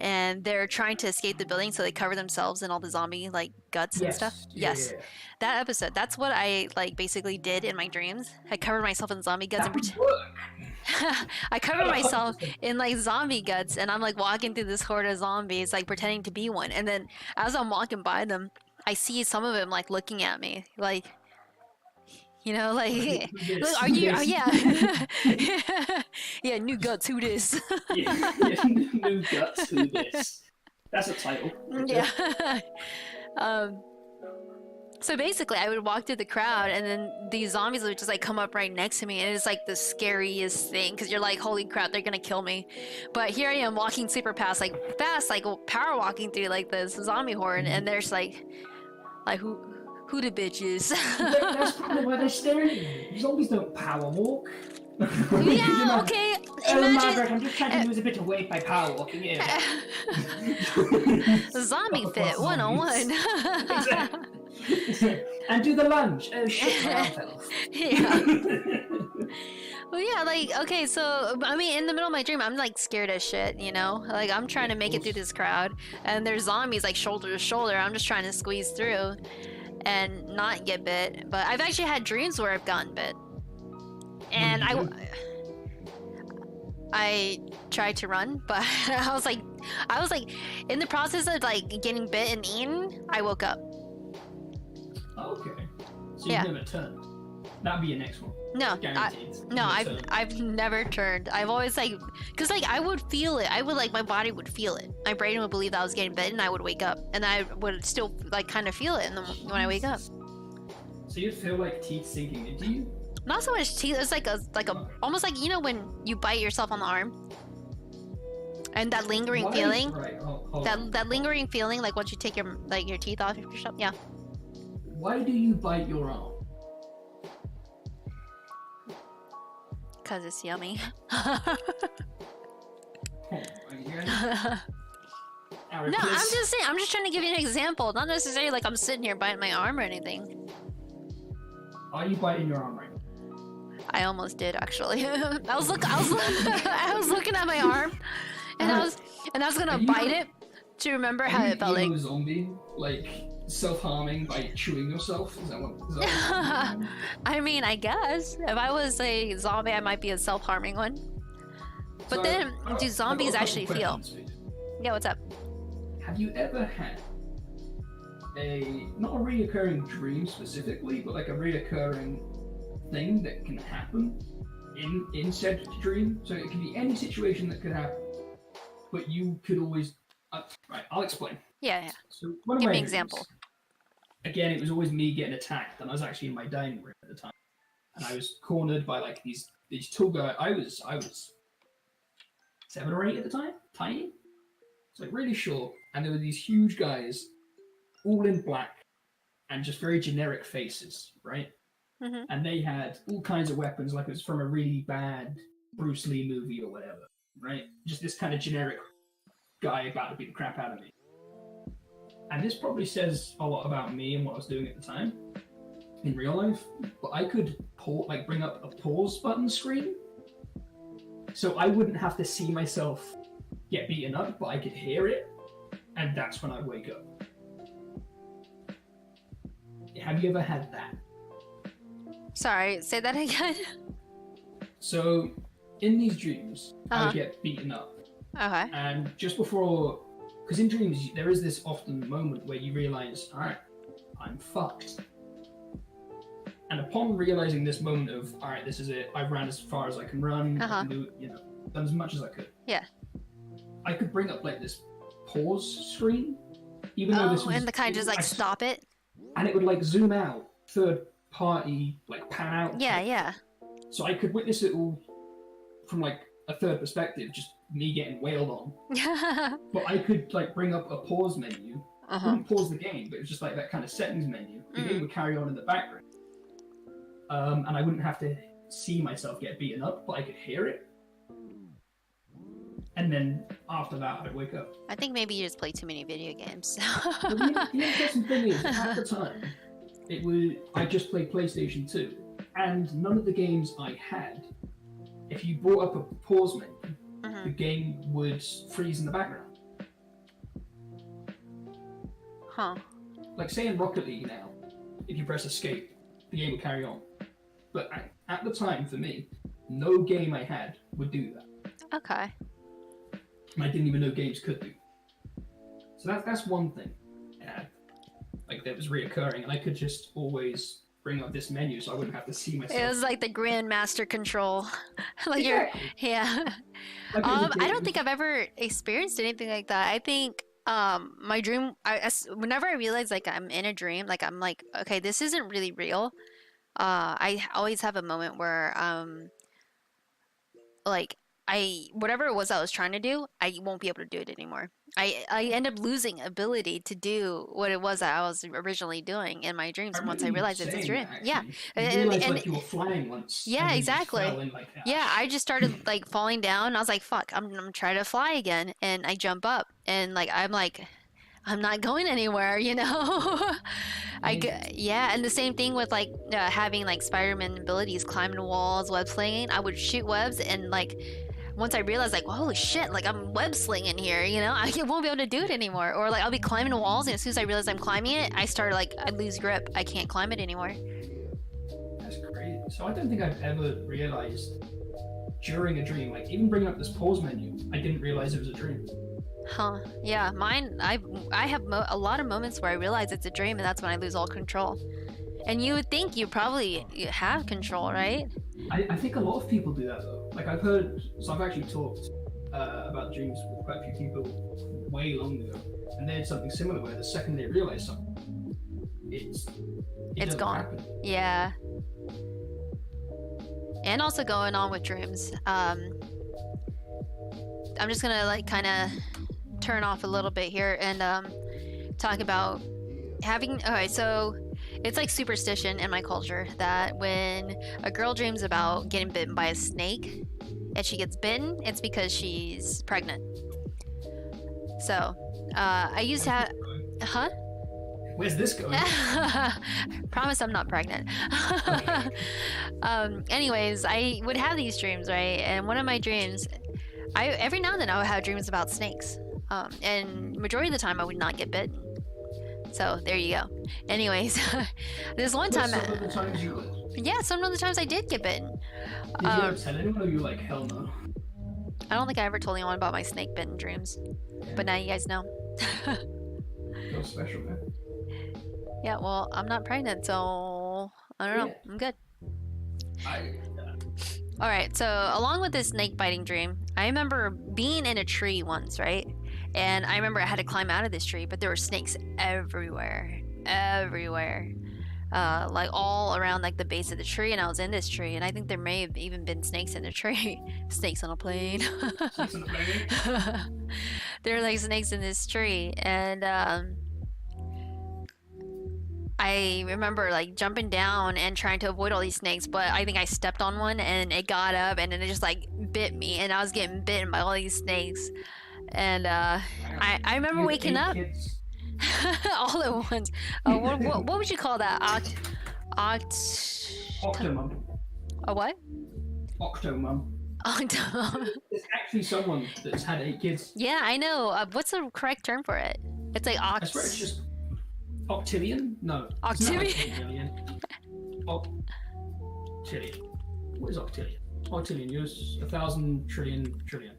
and they're trying to escape the building, so they cover themselves in all the zombie like guts and stuff. Yes. That episode, that's what I like basically did in my dreams. I covered myself in zombie guts I covered myself in like zombie guts, and I'm like walking through this horde of zombies like pretending to be one, and then as I'm walking by them, I see some of them like looking at me, like, you know, like, are you? Oh, yeah, yeah. New guts. Who this? Yeah, new guts. Who this? That's a title. Yeah. So basically, I would walk through the crowd, and then these zombies would just like come up right next to me, and it's like the scariest thing because you're like, holy crap, they're gonna kill me. But here I am walking super fast, like power walking through like this zombie horde, and they're just like who the bitches? That's probably why they're staring at you. Zombies don't power walk. Yeah, okay. Oh, Imagine Margaret, I'm just trying to lose a bit of weight by power walking in. zombie Upper fit class 101. Exactly. And do the lunge. Oh shit, my arm fell off. Yeah. Well, yeah, like, okay, so, I mean, in the middle of my dream, I'm, like, scared as shit, you know? Like, I'm trying Yeah, to of make it through course. this crowd, and there's zombies, like, shoulder to shoulder. I'm just trying to squeeze through and not get bit. But I've actually had dreams where I've gotten bit. What did And you do? I tried to run, but I was like, in the process of, like, getting bit and eaten, I woke up. Oh, okay. So you've Yeah. never turned. That'd be your next one. No, Guaranteed. no, Never I've turned. I've never turned. I've always like, cause like I would feel it. I would like my body would feel it. My brain would believe that I was getting bitten. I would wake up, and I would still like kind of feel it when I wake up. So you'd feel like teeth sinking into you? Not so much teeth. It's like a almost like, you know, when you bite yourself on the arm, and that lingering Why? feeling. Right. Hold on. That lingering feeling, like once you take your teeth off yourself. Yeah. Why do you bite your arm? Cause it's yummy. Oh my god. Aaron, No, I'm please. just saying. I'm just trying to give you an example. Not necessarily like I'm sitting here biting my arm or anything. Are you biting your arm right now? I almost did actually. I was I was looking at my arm, and I was gonna Are you- bite it to remember how Are you it felt like. a zombie? Like self-harming by chewing yourself? Is that what I mean, I guess if I was a zombie, I might be a self-harming one. But then, do zombies actually feel? Yeah, what's up? Have you ever had not a reoccurring dream specifically, but like a reoccurring thing that can happen in said dream? So it can be any situation that could happen, but you could always. Right, I'll explain. Yeah. So one of Give my me an dreams, example. Again, it was always me getting attacked, and I was actually in my dining room at the time, and I was cornered by like these tall guys. I was 7 or 8 at the time, tiny. It's like really short, and there were these huge guys, all in black, and just very generic faces, right? Mhm. And they had all kinds of weapons, like it was from a really bad Bruce Lee movie or whatever, right? Just this kind of generic guy about to beat the crap out of me. And this probably says a lot about me and what I was doing at the time in real life. But I could bring up a pause button screen, so I wouldn't have to see myself get beaten up, but I could hear it, and that's when I wake up. Have you ever had that? Sorry, say that again. So, in these dreams, I Uh-huh. would get beaten up, Okay. and just before, because in dreams there is this often moment where you realize, all right, I'm fucked. And upon realizing this moment of, all right, this is it, I've ran as far as I can run, I can do, done as much as I could. Yeah. I could bring up like this pause screen, even though this was, and the kind just like stop it. and it would like zoom out, third party, like pan out. Yeah, yeah. So I could witness it all from like a third perspective, just me getting wailed on. But I could like bring up a pause menu. Wouldn't pause the game, but it was just like that kind of settings menu. The game would carry on in the background. And I wouldn't have to see myself get beaten up, but I could hear it. And then after that, I'd wake up. I think maybe you just play too many video games. But the interesting thing is, at the time, I just played PlayStation 2, and none of the games I had, if you brought up a pause menu, the game would freeze in the background. Huh. Like say in Rocket League now, if you press escape, the game would carry on. But at the time, for me, no game I had would do that. Okay. And I didn't even know games could do. So that's one thing I had, like that was reoccurring, and I could just always bring up this menu, so I wouldn't have to see myself. It was like the Grandmaster control. Like yeah. Like I don't think I've ever experienced anything like that. I think my dream, whenever I realize like I'm in a dream, like I'm like, okay, this isn't really real. I always have a moment where like whatever it was I was trying to do, I won't be able to do it anymore. I end up losing ability to do what it was that I was originally doing in my I dreams once remember I you realized it's a saying dream. that Yeah. actually. You And, realized and like you were flying once, yeah, and then you just fell exactly. in like that. Yeah, I just started like falling down. I was like, fuck, I'm trying to fly again. And I jump up and like, I'm not going anywhere, you know? Amazing. Yeah, and the same thing with like having like Spider-Man abilities, climbing walls, web slinging. I would shoot webs and like once I realized like, holy shit, like I'm web slinging here, you know? I won't be able to do it Yeah, anymore. Or like I'll be climbing walls and as soon as I realize I'm climbing it, I start like I lose grip. I can't climb it anymore. that's crazy. So I don't think I've ever realized during a dream, like even bringing up this pause menu, I didn't realize it was a dream. Huh. Yeah, mine I have a lot of moments where I realize it's a dream and that's when I lose all control. And you would think you have control, right? I think a lot of people do that though. Like I've heard, so I've actually talked about dreams with quite a few people way long ago, and they had something similar where the second they realize something, it It's doesn't gone. happen. Yeah. And also going on with dreams. I'm just gonna like kind of turn off a little bit here and talk about having. Okay, so it's like superstition in my culture that when a girl dreams about getting bitten by a snake and she gets bitten, it's because she's pregnant. So I used to have. Huh? Where's this going? Promise I'm not pregnant. Okay. Anyways, I would have these dreams, right? And one of my dreams, I every now and then I would have dreams about snakes. And majority of the time I would not get bitten. So there you go. Anyways, this one But time, some of the times you would. yeah, some of the times I did get bitten. Did you ever tell anyone, or you were like, hell no? I don't think I ever told anyone about my snake bitten dreams, but now you guys know. You're special, man. Yeah, well, I'm not pregnant, so I don't know. Yeah. I'm good. I, All right, so along with this snake biting dream, I remember being in a tree once, right? And I remember I had to climb out of this tree, but there were snakes everywhere, everywhere. Like all around like the base of the tree, and I was in this tree, and I think there may have even been snakes in the tree. Snakes on a plane. Snakes on the plane. There were like snakes in this tree, and I remember like jumping down and trying to avoid all these snakes, but I think I stepped on one and it got up and then it just like bit me, and I was getting bitten by all these snakes. And I remember You waking ate up kids. all at once. What would you call that? Octomum. A what? Octomum. Octo. There's actually someone that's had 8 kids. Yeah, I know. What's the correct term for it? It's like I swear it's just octillion? No. Octillion. Octillion. What is octillion? Octillion, use 1,000 trillion trillion.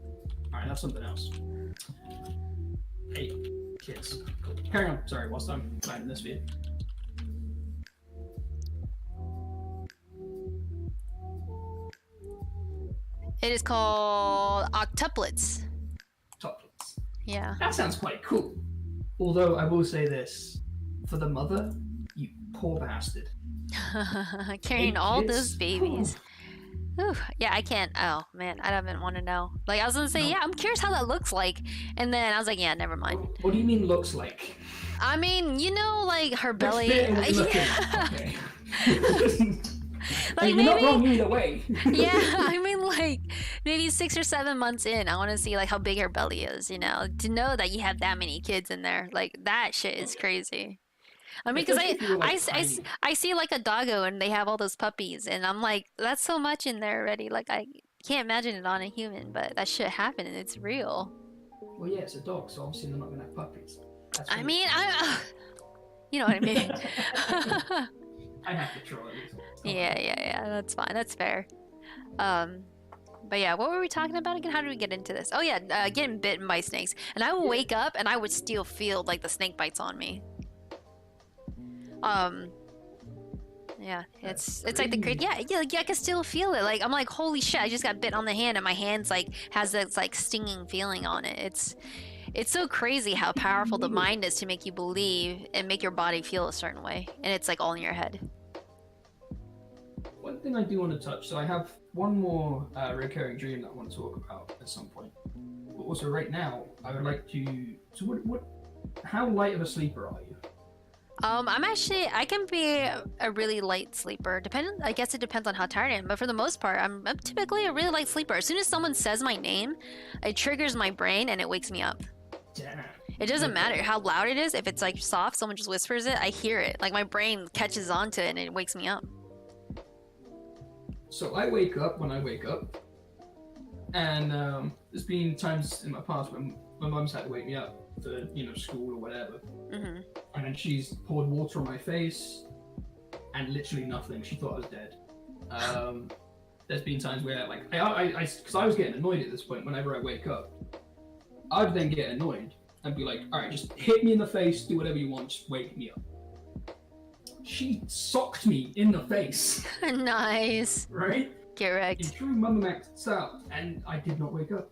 Alright, that's something else. 8 kids. Cool. Carry on. Sorry, whilst I'm finding this video. It is called octuplets. Toplets. Yeah. That sounds quite cool. Although I will say this, for the mother, you poor bastard. Carrying 8 all kids? those babies. Ooh, yeah, I can't. Oh man, I don't even want to know. Like I was gonna say, No. yeah, I'm curious how that looks like, and then I was like, yeah, never mind. What do you mean looks like? I mean, you know, like her belly. Fit and looking. Yeah. Okay. Like you're not maybe. wrong either way. Yeah, I mean, like maybe 6 or 7 months in, I want to see like how big her belly is. You know, to know that you have that many kids in there, like that shit is crazy. I mean, because Especially if you were, like, tiny. I see like a doggo and they have all those puppies, and I'm like, that's so much in there already. Like I can't imagine it on a human, but that shit happened and it's real. Well, yeah, it's a dog, so obviously they're not going to have puppies. That's I weird. mean, you know what I mean. I have to troll at least. Yeah, that's fine. That's fair. But yeah, what were we talking about again? How did we get into this? Oh yeah, getting bitten by snakes. And I would wake up and I would still feel like the snake bites on me. Yeah, it's like the crazy. Yeah, I can still feel it. Like I'm like, holy shit! I just got bit on the hand, and my hand's like has this like stinging feeling on it. It's so crazy how powerful the mind is to make you believe and make your body feel a certain way, and it's like all in your head. one thing I do want to touch. So I have one more recurring dream that I want to talk about at some point. But also, right now, I would like to. So, how light of a sleeper are you? I can be a really light sleeper. I guess it depends on how tired I am. But for the most part, I'm typically a really light sleeper. As soon as someone says my name, it triggers my brain and it wakes me up. Damn. It doesn't matter how loud it is. If it's like soft, someone just whispers it, I hear it. Like my brain catches onto it and it wakes me up. So I wake up when I wake up, and there's been times in my past when my mum's had to wake me up for school or whatever, and then she's poured water on my face, and literally nothing. She thought I was dead. There's been times where like because I was getting annoyed at this point. Whenever I wake up, I'd then get annoyed and be like, all right, just hit me in the face, do whatever you want, just wake me up. She socked me in the face. Nice. Right? Correct. In true Mama Max style, and I did not wake up.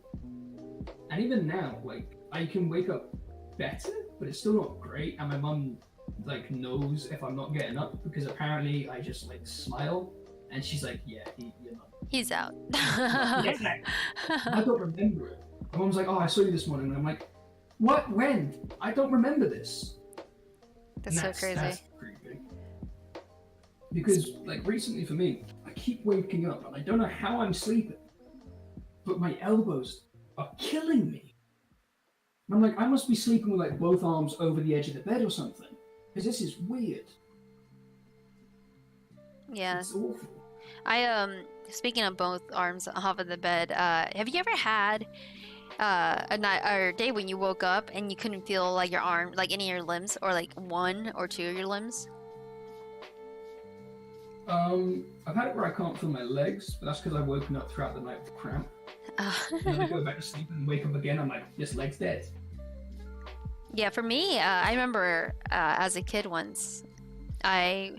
And even now, like, I can wake up better, but it's still not great. And my mum, like, knows if I'm not getting up because apparently I just, like, smile. And she's like, yeah, you're not. He's out. I don't remember it. My mum's like, oh, I saw you this morning. And I'm like, what? When? I don't remember this. That's so crazy. That's creepy. Because, like, recently for me, I keep waking up and I don't know how I'm sleeping, but my elbows are killing me. And I'm like, I must be sleeping with, like, both arms over the edge of the bed or something. Because this is weird. Yeah. It's awful. Speaking of both arms off of the bed, have you ever had a night or a day when you woke up and you couldn't feel like your arm, like any of your limbs, or like one or two of your limbs? I've had it where I can't feel my legs, but that's because I've woken up throughout the night with cramp. And then I go back to sleep and wake up again, I'm like, this leg's dead. Yeah, for me, I remember as a kid once, I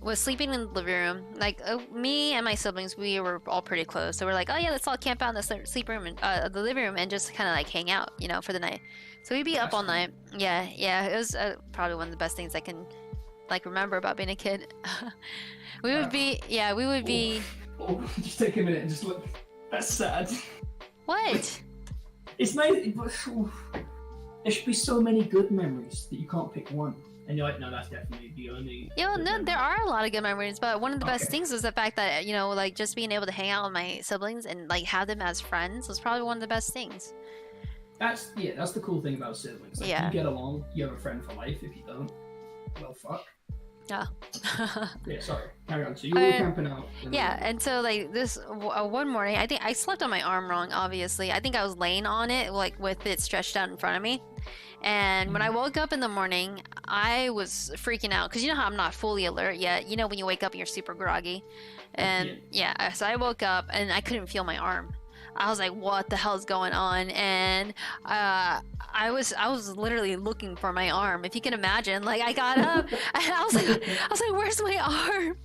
was sleeping in the living room. Like, me and my siblings, we were all pretty close. So we're like, oh yeah, let's all camp out in the sleep room, and the living room, and just kind of like hang out, for the night. So we'd be up all night. Yeah, it was probably one of the best things I can like remember about being a kid. we would be. Just take a minute and just look. That's sad. What? It's nice, but there should be so many good memories that you can't pick one. And you're like, no, that's definitely the only. Yeah, well, no, there are a lot of good memories, but one of the best things was the fact that like just being able to hang out with my siblings and like have them as friends was probably one of the best things. That's the cool thing about siblings. Like, you get along, you have a friend for life. If you don't, well, fuck. Yeah. Yeah, sorry. Carry on. So you were camping out. And so like this one morning, I think I slept on my arm wrong. Obviously, I think I was laying on it like with it stretched out in front of me. And when I woke up in the morning, I was freaking out because you know how I'm not fully alert yet. You know when you wake up and you're super groggy, and so I woke up and I couldn't feel my arm. I was like, what the hell's going on? And I was literally looking for my arm. If you can imagine, like I got up and I was like, where's my arm?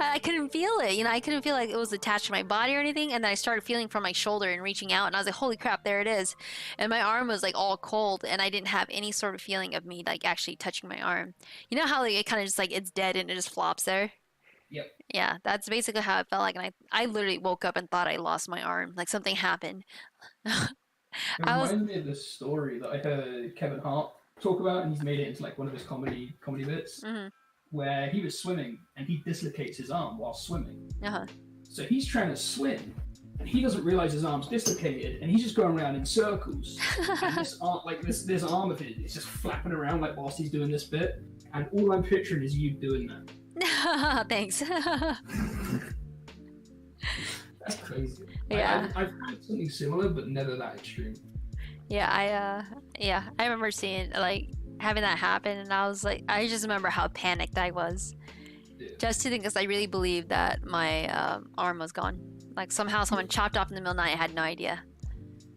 I couldn't feel it. I couldn't feel like it was attached to my body or anything. And then I started feeling from my shoulder and reaching out, and I was like, holy crap, there it is. And my arm was like all cold, and I didn't have any sort of feeling of me like actually touching my arm. You know how like it kind of just like it's dead and it just flops there? Yep. Yeah, that's basically how it felt like, and I literally woke up and thought I lost my arm, like something happened. It reminded me of this story that I heard Kevin Hart talk about, and he's made it into like one of his comedy bits, where he was swimming and he dislocates his arm while swimming. So he's trying to swim, and he doesn't realize his arm's dislocated, and he's just going around in circles. And this arm, like this arm of his, is just flapping around like whilst he's doing this bit, and all I'm picturing is you doing that. Thanks. That's crazy. Yeah. I've had something similar, but never that extreme. Yeah, I remember seeing like having that happen, and I was like, I just remember how panicked I was. Yeah. Just to think, because I really believed that my arm was gone. Like somehow someone chopped off in the middle of the night. I had no idea.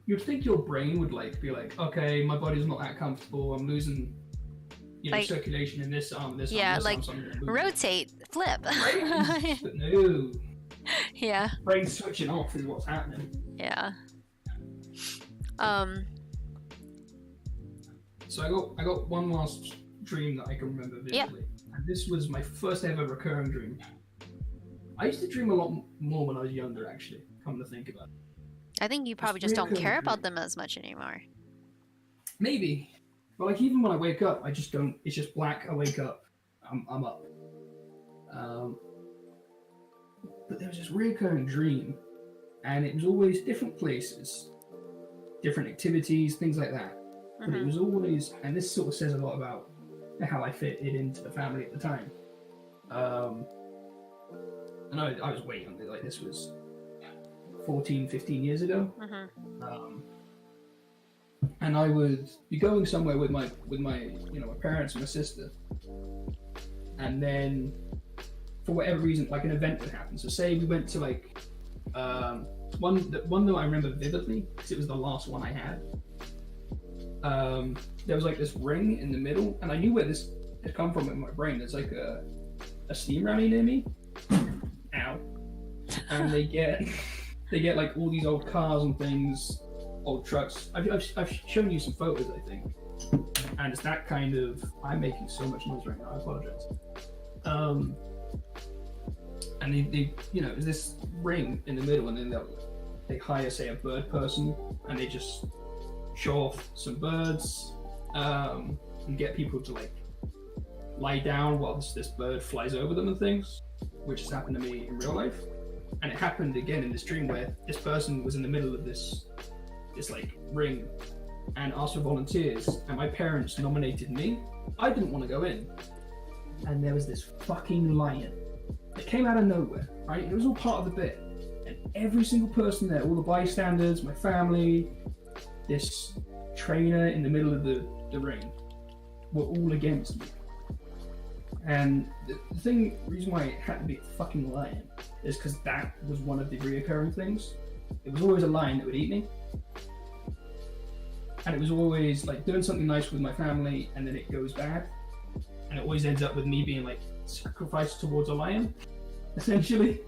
You'd think your brain would like be like, okay, my body's not that comfortable. I'm losing, like, circulation in this arm, this arm, this arm, so I'm gonna rotate, flip. Right? But no. Yeah. Brain switching off is what's happening. Yeah. So I got one last dream that I can remember vividly. And this was my first ever recurring dream. I used to dream a lot more when I was younger, actually, come to think about it. I think you probably just don't care about them as much anymore. Maybe. But like even when I wake up, I just don't, it's just black, I wake up, I'm up. But there was this recurring dream, and it was always different places, different activities, things like that. But it was always, and this sort of says a lot about how I fit it into the family at the time. And I was way younger, like this was 14, 15 years ago. And I would be going somewhere with my my parents and my sister, and then for whatever reason, like an event would happen. So say we went to like one that I remember vividly because it was the last one I had. There was like this ring in the middle, and I knew where this had come from in my brain. There's like a steam rally near me. Ow. And they get like all these old cars and things, old trucks. I've shown you some photos, I think, and it's that kind of. I'm making so much noise right now. I apologize. And they there's this ring in the middle, and then they hire, say, a bird person, and they just show off some birds, and get people to like lie down while this bird flies over them and things, which has happened to me in real life. And it happened again in this dream where this person was in the middle of this like ring and asked for volunteers, and my parents nominated me. I didn't want to go in, and there was this fucking lion that came out of nowhere, right? It was all part of the bit, and every single person there, all the bystanders, my family, this trainer in the middle of the ring, were all against me. And the reason why it had to be a fucking lion is because that was one of the reoccurring things. It was always a lion that would eat me. And it was always like doing something nice with my family, and then it goes bad. And it always ends up with me being like sacrificed towards a lion, essentially.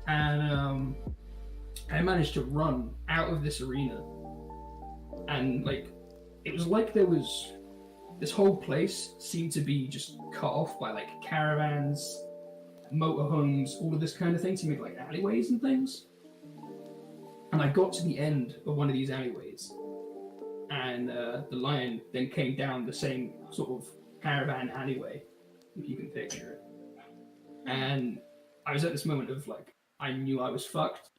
And I managed to run out of this arena. And like, it was like there was, this whole place seemed to be just cut off by like caravans, motorhomes, all of this kind of thing, to make like alleyways and things. And I got to the end of one of these alleyways, and the lion then came down the same sort of caravan alleyway, if you can picture it. And I was at this moment of like, I knew I was fucked.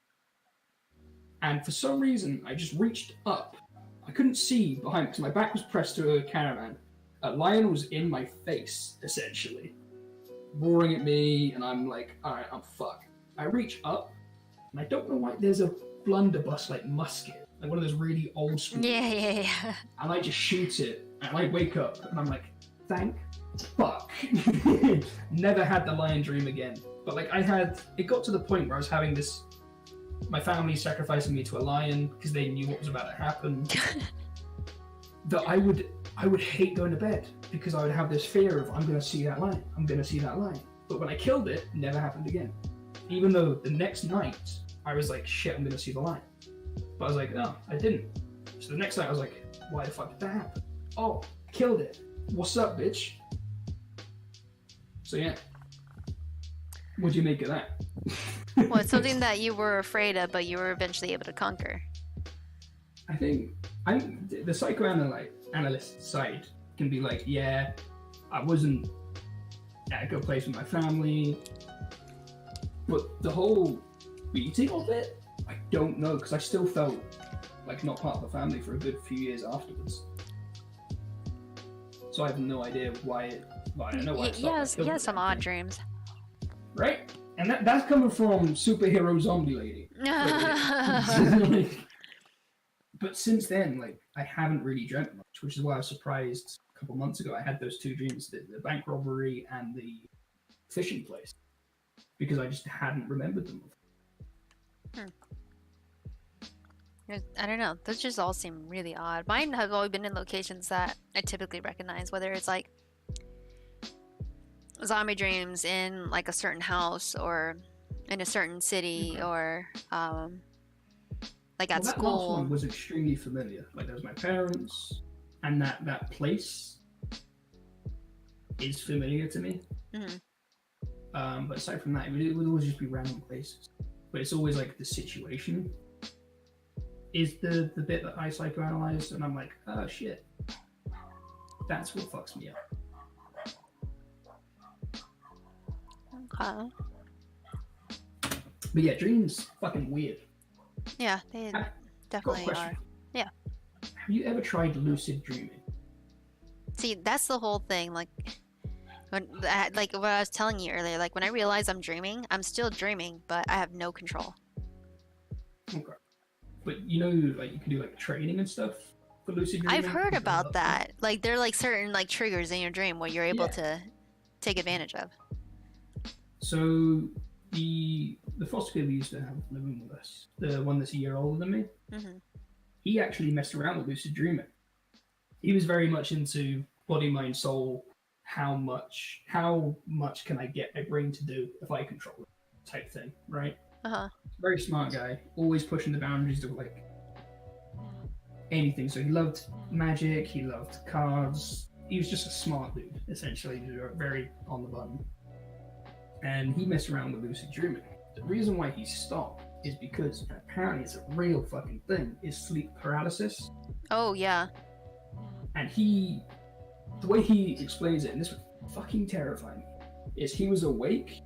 And for some reason, I just reached up. I couldn't see behind me because my back was pressed to a caravan. A lion was in my face, essentially, roaring at me, and I'm like, alright, I'm fucked. I reach up, and I don't know why, there's a blunderbuss like musket, like one of those really old school. Yeah. And I just shoot it, and I wake up, and I'm like, thank fuck. Never had the lion dream again. But like it got to the point where I was having this, my family sacrificing me to a lion because they knew what was about to happen. That I would hate going to bed because I would have this fear of, I'm going to see that lion. But when I killed it, it never happened again. Even though the next night, I was like, shit, I'm going to see the lion. But I was like, no, I didn't. So the next night I was like, why the fuck did that happen? Oh, I killed it. What's up, bitch? So yeah. What'd you make of that? Well, it's something that you were afraid of, but you were eventually able to conquer. I think the psychoanalyst side can be like, yeah, I wasn't at a good place with my family, but the whole beating of it, I don't know, because I still felt like not part of the family for a good few years afterwards. So I have no idea why I don't know why. Yes, some odd dreams. Right? And that's coming from superhero zombie lady. But since then, like, I haven't really dreamt much, which is why I was surprised a couple months ago I had those two dreams, the bank robbery and the fishing place, because I just hadn't remembered them before. I don't know. Those just all seem really odd. Mine have always been in locations that I typically recognize, whether it's like zombie dreams in like a certain house or in a certain city, or like at school. That last one was extremely familiar. Like, there was my parents, and that place is familiar to me. But aside from that, it would always just be random places. But it's always like the situation is the bit that I psychoanalyze, and I'm like, oh shit, that's what fucks me up. Okay. But yeah, dreams fucking weird. Yeah, they definitely are. Yeah. Have you ever tried lucid dreaming? See, that's the whole thing. Like like what I was telling you earlier. Like when I realize I'm dreaming, I'm still dreaming, but I have no control. Okay. But you know, like you can do like training and stuff for lucid dreaming. I've heard about that. Like there are like certain like triggers in your dream where you're able to take advantage of. So the foster kid we used to have in the room with us, the one that's a year older than me, he actually messed around with lucid dreaming. He was very much into body, mind, soul. How much can I get my brain to do if I control it? Type thing, right? Very smart guy, always pushing the boundaries of like anything. So he loved magic, he loved cards. He was just a smart dude, essentially. He was very on the button. And he messed around with lucid dreaming. The reason why he stopped is because apparently it's a real fucking thing, is sleep paralysis. Oh yeah. And the way he explains it, and this would fucking terrify me, is he was awake,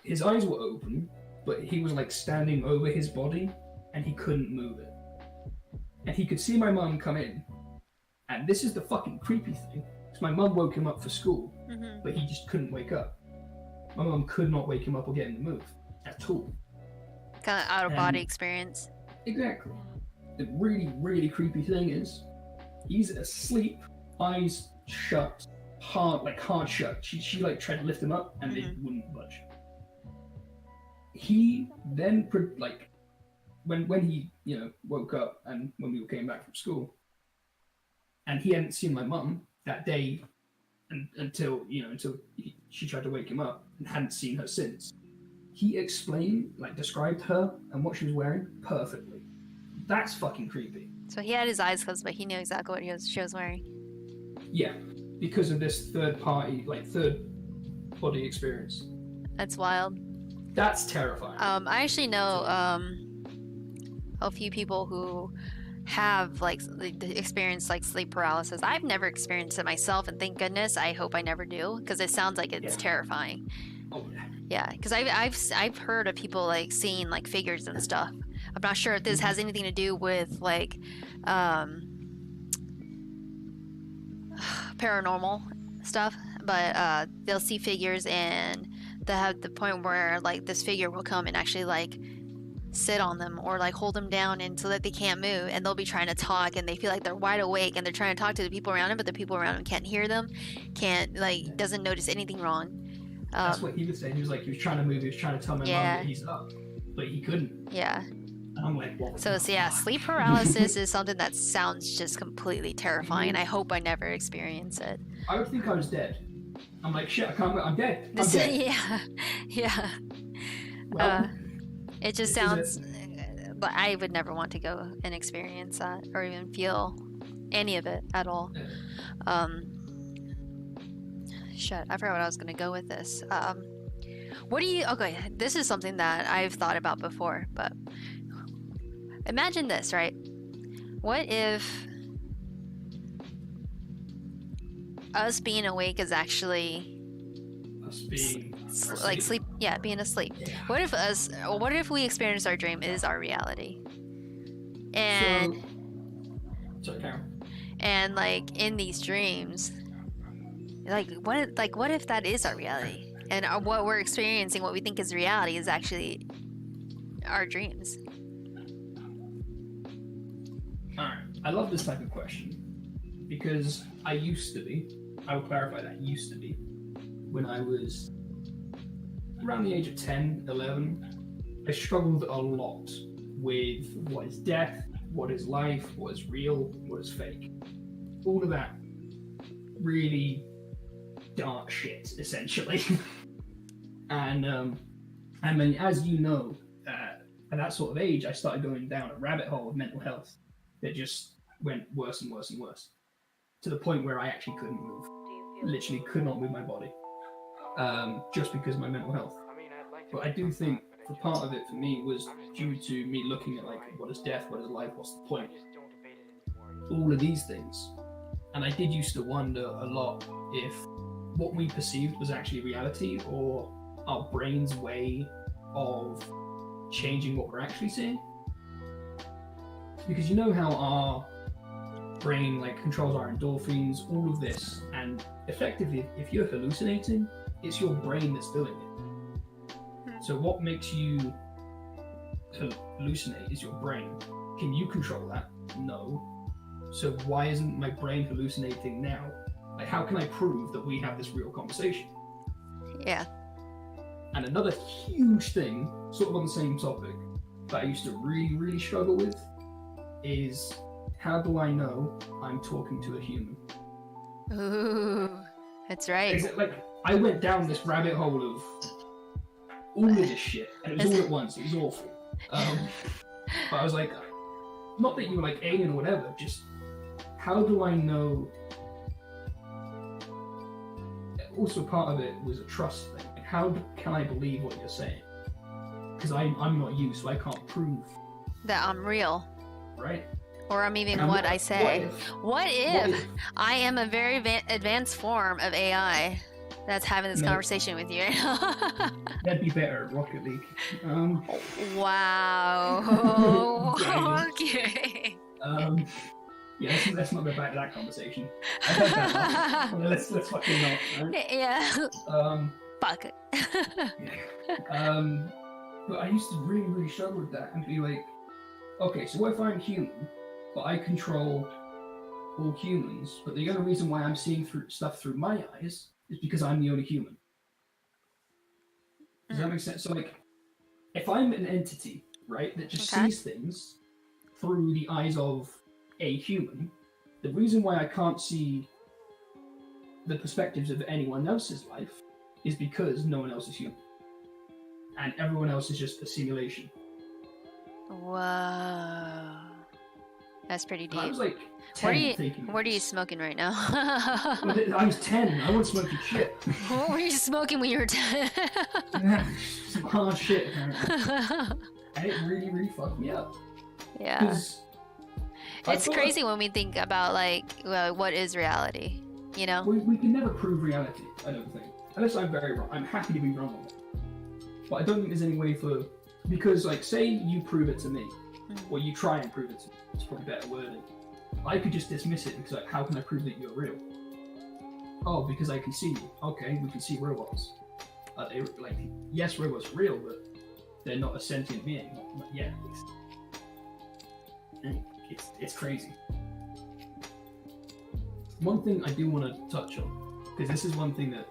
his eyes were open, but he was like standing over his body, and he couldn't move it. And he could see my mum come in, and this is the fucking creepy thing, because my mum woke him up for school, but he just couldn't wake up. My mum could not wake him up or get him to move, at all. Kind of out-of-body experience. Exactly. The really, really creepy thing is, he's asleep, eyes shut, hard shut. She like tried to lift him up, and they wouldn't budge. He then like when he woke up, and when we came back from school, and he hadn't seen my mum that day, until she tried to wake him up, and hadn't seen her since. He described her and what she was wearing perfectly. That's fucking creepy. So he had his eyes closed, but he knew exactly what she was wearing. Yeah, because of this third body experience. That's wild. That's terrifying. I actually know a few people who have experienced like sleep paralysis. I've never experienced it myself, and thank goodness. I hope I never do, because it sounds like it's terrifying. Oh yeah. Yeah, because I've heard of people like seeing like figures and stuff. I'm not sure if this has anything to do with like paranormal stuff, but they'll see figures, and they'll have the point where like this figure will come and actually like sit on them or like hold them down, and so that they can't move, and they'll be trying to talk, and they feel like they're wide awake, and they're trying to talk to the people around them, but the people around them can't hear them, doesn't notice anything wrong. That's what he was saying. He was trying to move, he was trying to tell my mom that he's up, but he couldn't. Yeah. And I'm like, what? So yeah, sleep paralysis is something that sounds just completely terrifying, and I hope I never experience it. I would think I was dead. I'm like, shit, I can't move. I'm dead. I'm dead. Yeah. Well, it just sounds, but I would never want to go and experience that or even feel any of it at all. Shit, I forgot what I was gonna go with this. Okay, this is something that I've thought about before, but imagine this, right? What if us being awake is actually us being like sleep? Yeah, being asleep. Yeah. What if we experience our dream is our reality? And and like in these dreams, what if that is our reality, and what we're experiencing, what we think is reality, is actually our dreams? Alright, I love this type of question, because I will clarify that, used to be, when I was around the age of 10, 11, I struggled a lot with what is death, what is life, what is real, what is fake. All of that really dark shit, essentially. And then, as you know, at that sort of age, I started going down a rabbit hole of mental health that just went worse and worse and worse, to the point where I actually couldn't move. Literally could not move my body. just because of my mental health. But I do think for part of it for me was due to me looking at like, what is death, what is life, what's the point? All of these things. And I did used to wonder a lot if what we perceived was actually reality or our brain's way of changing what we're actually seeing. Because you know how our brain like controls our endorphins, all of this, and effectively if you're hallucinating, it's your brain that's doing it. So what makes you hallucinate is your brain. Can you control that? No. So why isn't my brain hallucinating now? Like, how can I prove that we have this real conversation? Yeah. And another huge thing, sort of on the same topic, that I used to really, really struggle with is, how do I know I'm talking to a human? Ooh, that's right. Is it like, I went down this rabbit hole of all of this shit, and it was all at once. It was awful. But I was like, not that you were like alien or whatever, just how do I know? Also, part of it was a trust thing. Like, how can I believe what you're saying? Because I'm not you, so I can't prove that I'm real. Right? Or I'm even what I say. What if I am a very advanced form of AI that's having this conversation with you? That'd be better at Rocket League. Wow. Okay. Yeah, let's not go back to that conversation. I heard that. let's fucking not. Right? Yeah. Fuck it. Yeah. But I used to really, really struggle with that and be like, okay, so what if I'm human, but I control all humans, but the only reason why I'm seeing stuff through my eyes is because I'm the only human. Does that make sense? So, like, if I'm an entity, right, that just sees things through the eyes of a human, the reason why I can't see the perspectives of anyone else's life is because no one else is human. And everyone else is just a simulation. Whoa. That's pretty deep. I was like 10 thinking. What are you smoking right now? I was 10. I wasn't smoking shit. What were you smoking when you were 10? Some hard shit, apparently. And it really, really fucked me up. Yeah. It's crazy when we think about, like, well, what is reality, you know? We can never prove reality, I don't think. Unless I'm very wrong. I'm happy to be wrong on it. But I don't think there's any way for... Because, like, say you prove it to me, or you try and prove it to me. It's probably better wording. I could just dismiss it because, like, how can I prove that you're real? Oh, because I can see you. Okay, we can see robots. Yes, robots are real, but they're not a sentient being. Not yet, at least. It's crazy. One thing I do want to touch on, because this is one thing that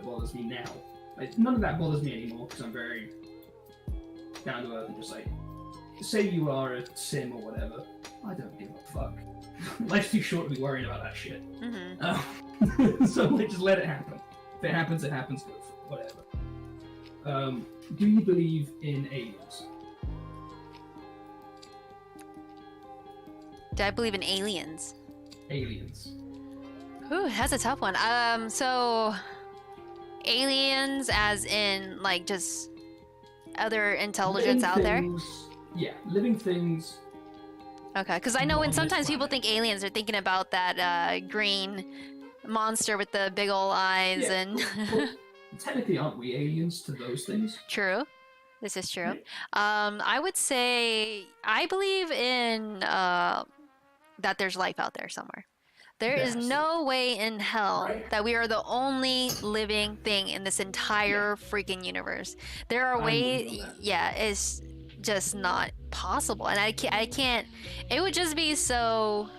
bothers me now. Like, none of that bothers me anymore because I'm very down to earth and just like, say you are a sim or whatever, I don't give a fuck. Life's too short to be worrying about that shit. So like, just let it happen. If it happens, it happens. Good, whatever. Do you believe in aliens? Do I believe in aliens? Aliens. Ooh, that's a tough one. So aliens as in like just other intelligence out there? Yeah, living things. Okay, because I know when sometimes people think aliens, they're thinking about that green monster with the big old eyes and... Well, technically, aren't we aliens to those things? True. This is true. I would say I believe in that there's life out there somewhere. There is no way in hell that we are the only living thing in this entire freaking universe. There are ways, it's just not possible. And I can't, it would just be so,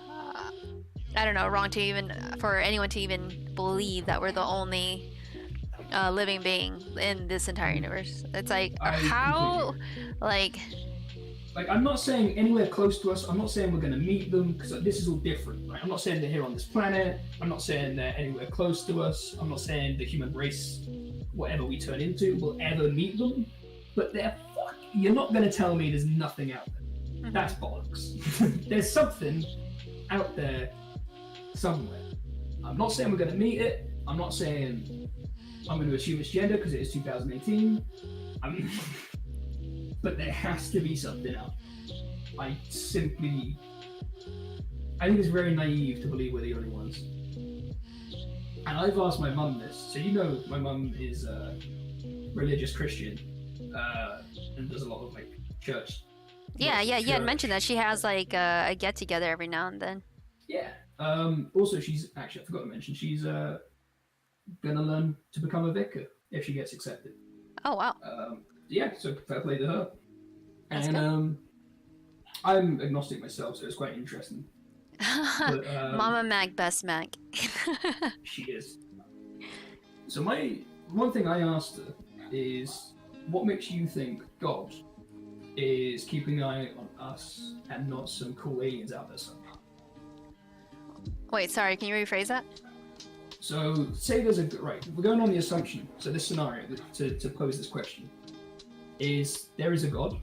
I don't know, wrong to even, for anyone to even believe that we're the only living being in this entire universe. It's like, how, like, I'm not saying anywhere close to us. I'm not saying we're going to meet them, because this is all different, right? I'm not saying they're here on this planet. I'm not saying they're anywhere close to us. I'm not saying the human race, whatever we turn into, will ever meet them. But you're not going to tell me there's nothing out there. That's bollocks. There's something out there somewhere. I'm not saying we're going to meet it. I'm not saying I'm going to assume it's gender because it is 2018. But there has to be something else. I think it's very naive to believe we're the only ones. And I've asked my mum this. So you know my mum is a religious Christian and does a lot of like church. Yeah, you had mentioned that she has like a get together every now and then. Yeah. Also, she's actually, I forgot to mention, she's gonna learn to become a vicar if she gets accepted. Oh wow. Yeah, so fair play to her. That's and good. I'm agnostic myself, so it's quite interesting. But, Mama Mag, best Mag. She is. So one thing I asked her is, what makes you think God is keeping an eye on us and not some cool aliens out there somewhere? Wait, sorry, can you rephrase that? So say there's we're going on the assumption, so this scenario, to pose this question, is there is a God,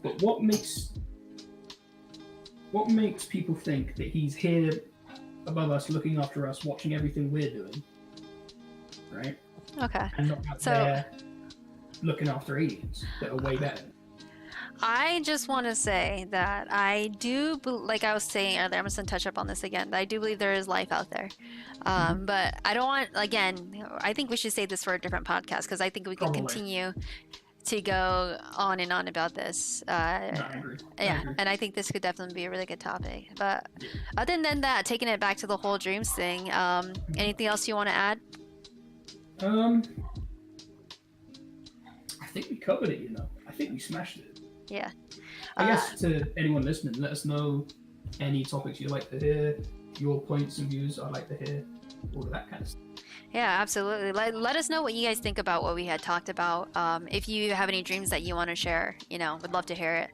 but what makes people think that he's here above us, looking after us, watching everything we're doing, right? Okay. And not out there looking after aliens that are way better. I just want to say that I do, like I was saying earlier, I'm just going to touch up on this again, that I do believe there is life out there. But I don't want, again, I think we should save this for a different podcast because I think we can continue to go on and on about this. No, I agree. And I think this could definitely be a really good topic. But other than that, taking it back to the whole dreams thing, anything else you want to add? I think we covered it, you know. I think we smashed it. Yeah. I guess to anyone listening, let us know any topics you'd like to hear, your points and views I'd like to hear, all of that kind of stuff. Yeah, absolutely. Let us know what you guys think about what we had talked about. If you have any dreams that you want to share, you know, would love to hear it.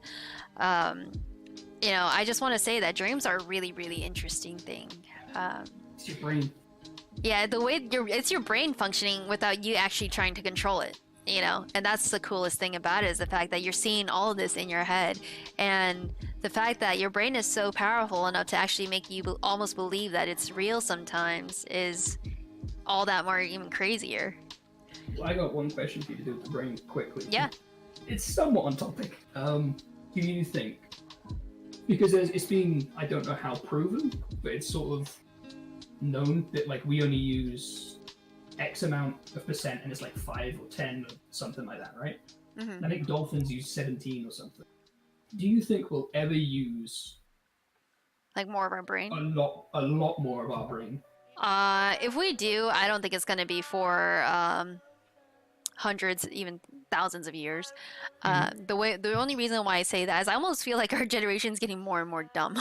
You know, I just want to say that dreams are a really, really interesting thing. It's your brain. Yeah, the way it's your brain functioning without you actually trying to control it. You know, and that's the coolest thing about it, is the fact that you're seeing all of this in your head, and the fact that your brain is so powerful enough to actually make you almost believe that it's real sometimes is all that more even crazier. Well, I got one question for you to do with the brain quickly. Yeah. It's somewhat on topic. Do you think, because it's been, I don't know how proven, but it's sort of known that like we only use X amount of percent, and it's like 5 or 10 or something like that, right? Mm-hmm. I think dolphins use 17 or something. Do you think we'll ever use like more of our brain? A lot more of our brain? If we do, I don't think it's going to be for hundreds, even thousands of years. The only reason why I say that is I almost feel like our generation's getting more and more dumb.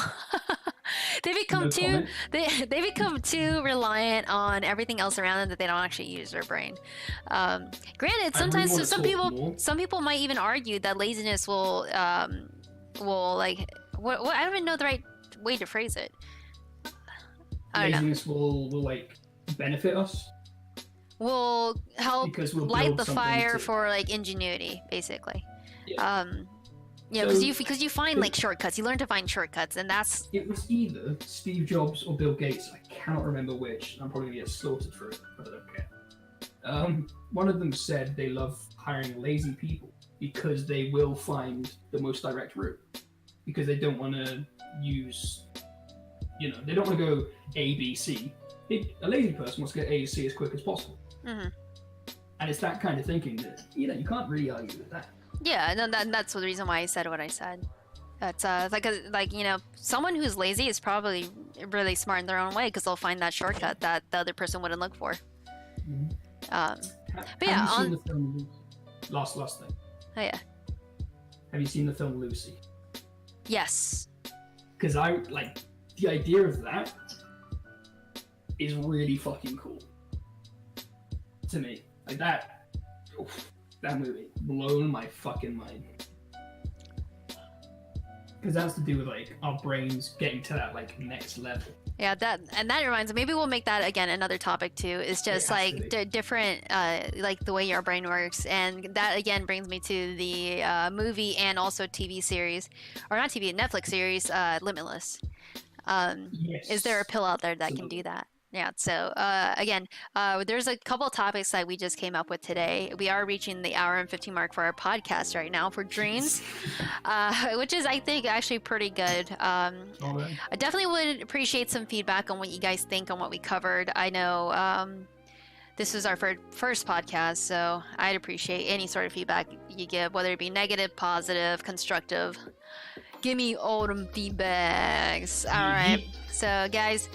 They become they become too reliant on everything else around them that they don't actually use their brain. Granted, sometimes some people might even argue that laziness will like what I don't even know the right way to phrase it. Laziness will like benefit us. Will help because we'll light the fire for like ingenuity, basically. Yeah. You know, because you find like shortcuts. You learn to find shortcuts, and that's. It was either Steve Jobs or Bill Gates. I cannot remember which. I'm probably gonna get slaughtered for it, but I don't care. One of them said they love hiring lazy people because they will find the most direct route. Because they don't want to use, you know, they don't want to go A, B, C. A lazy person wants to get A to C as quick as possible. Mm-hmm. And it's that kind of thinking that, you know, you can't really argue with that. Yeah, no, that's the reason why I said what I said. That's like you know, someone who's lazy is probably really smart in their own way because they'll find that shortcut that the other person wouldn't look for. Mm-hmm. But yeah, have you seen the film Last thing? Oh yeah. Have you seen the film Lucy? Yes. Because I like the idea of that is really fucking cool to me. Like that. Oof. That movie blown my fucking mind, because that's to do with like our brains getting to that like next level. Yeah, that reminds me. Maybe we'll make that again another topic too. It's just like different, like the way your brain works, and that again brings me to the movie and also TV series, or not TV, Netflix series, Limitless. Yes. Is there a pill out there that can do that? Yeah, so again, there's a couple topics that we just came up with today. We are reaching the hour and 15 mark for our podcast right now for dreams, which is, I think, actually pretty good. All right. I definitely would appreciate some feedback on what you guys think on what we covered. I know this was our first podcast, so I'd appreciate any sort of feedback you give, whether it be negative, positive, constructive. Give me all them feedbacks. All right. So, guys,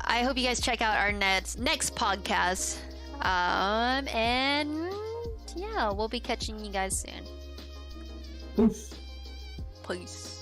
I hope you guys check out our next podcast. And yeah, we'll be catching you guys soon. Peace. Peace.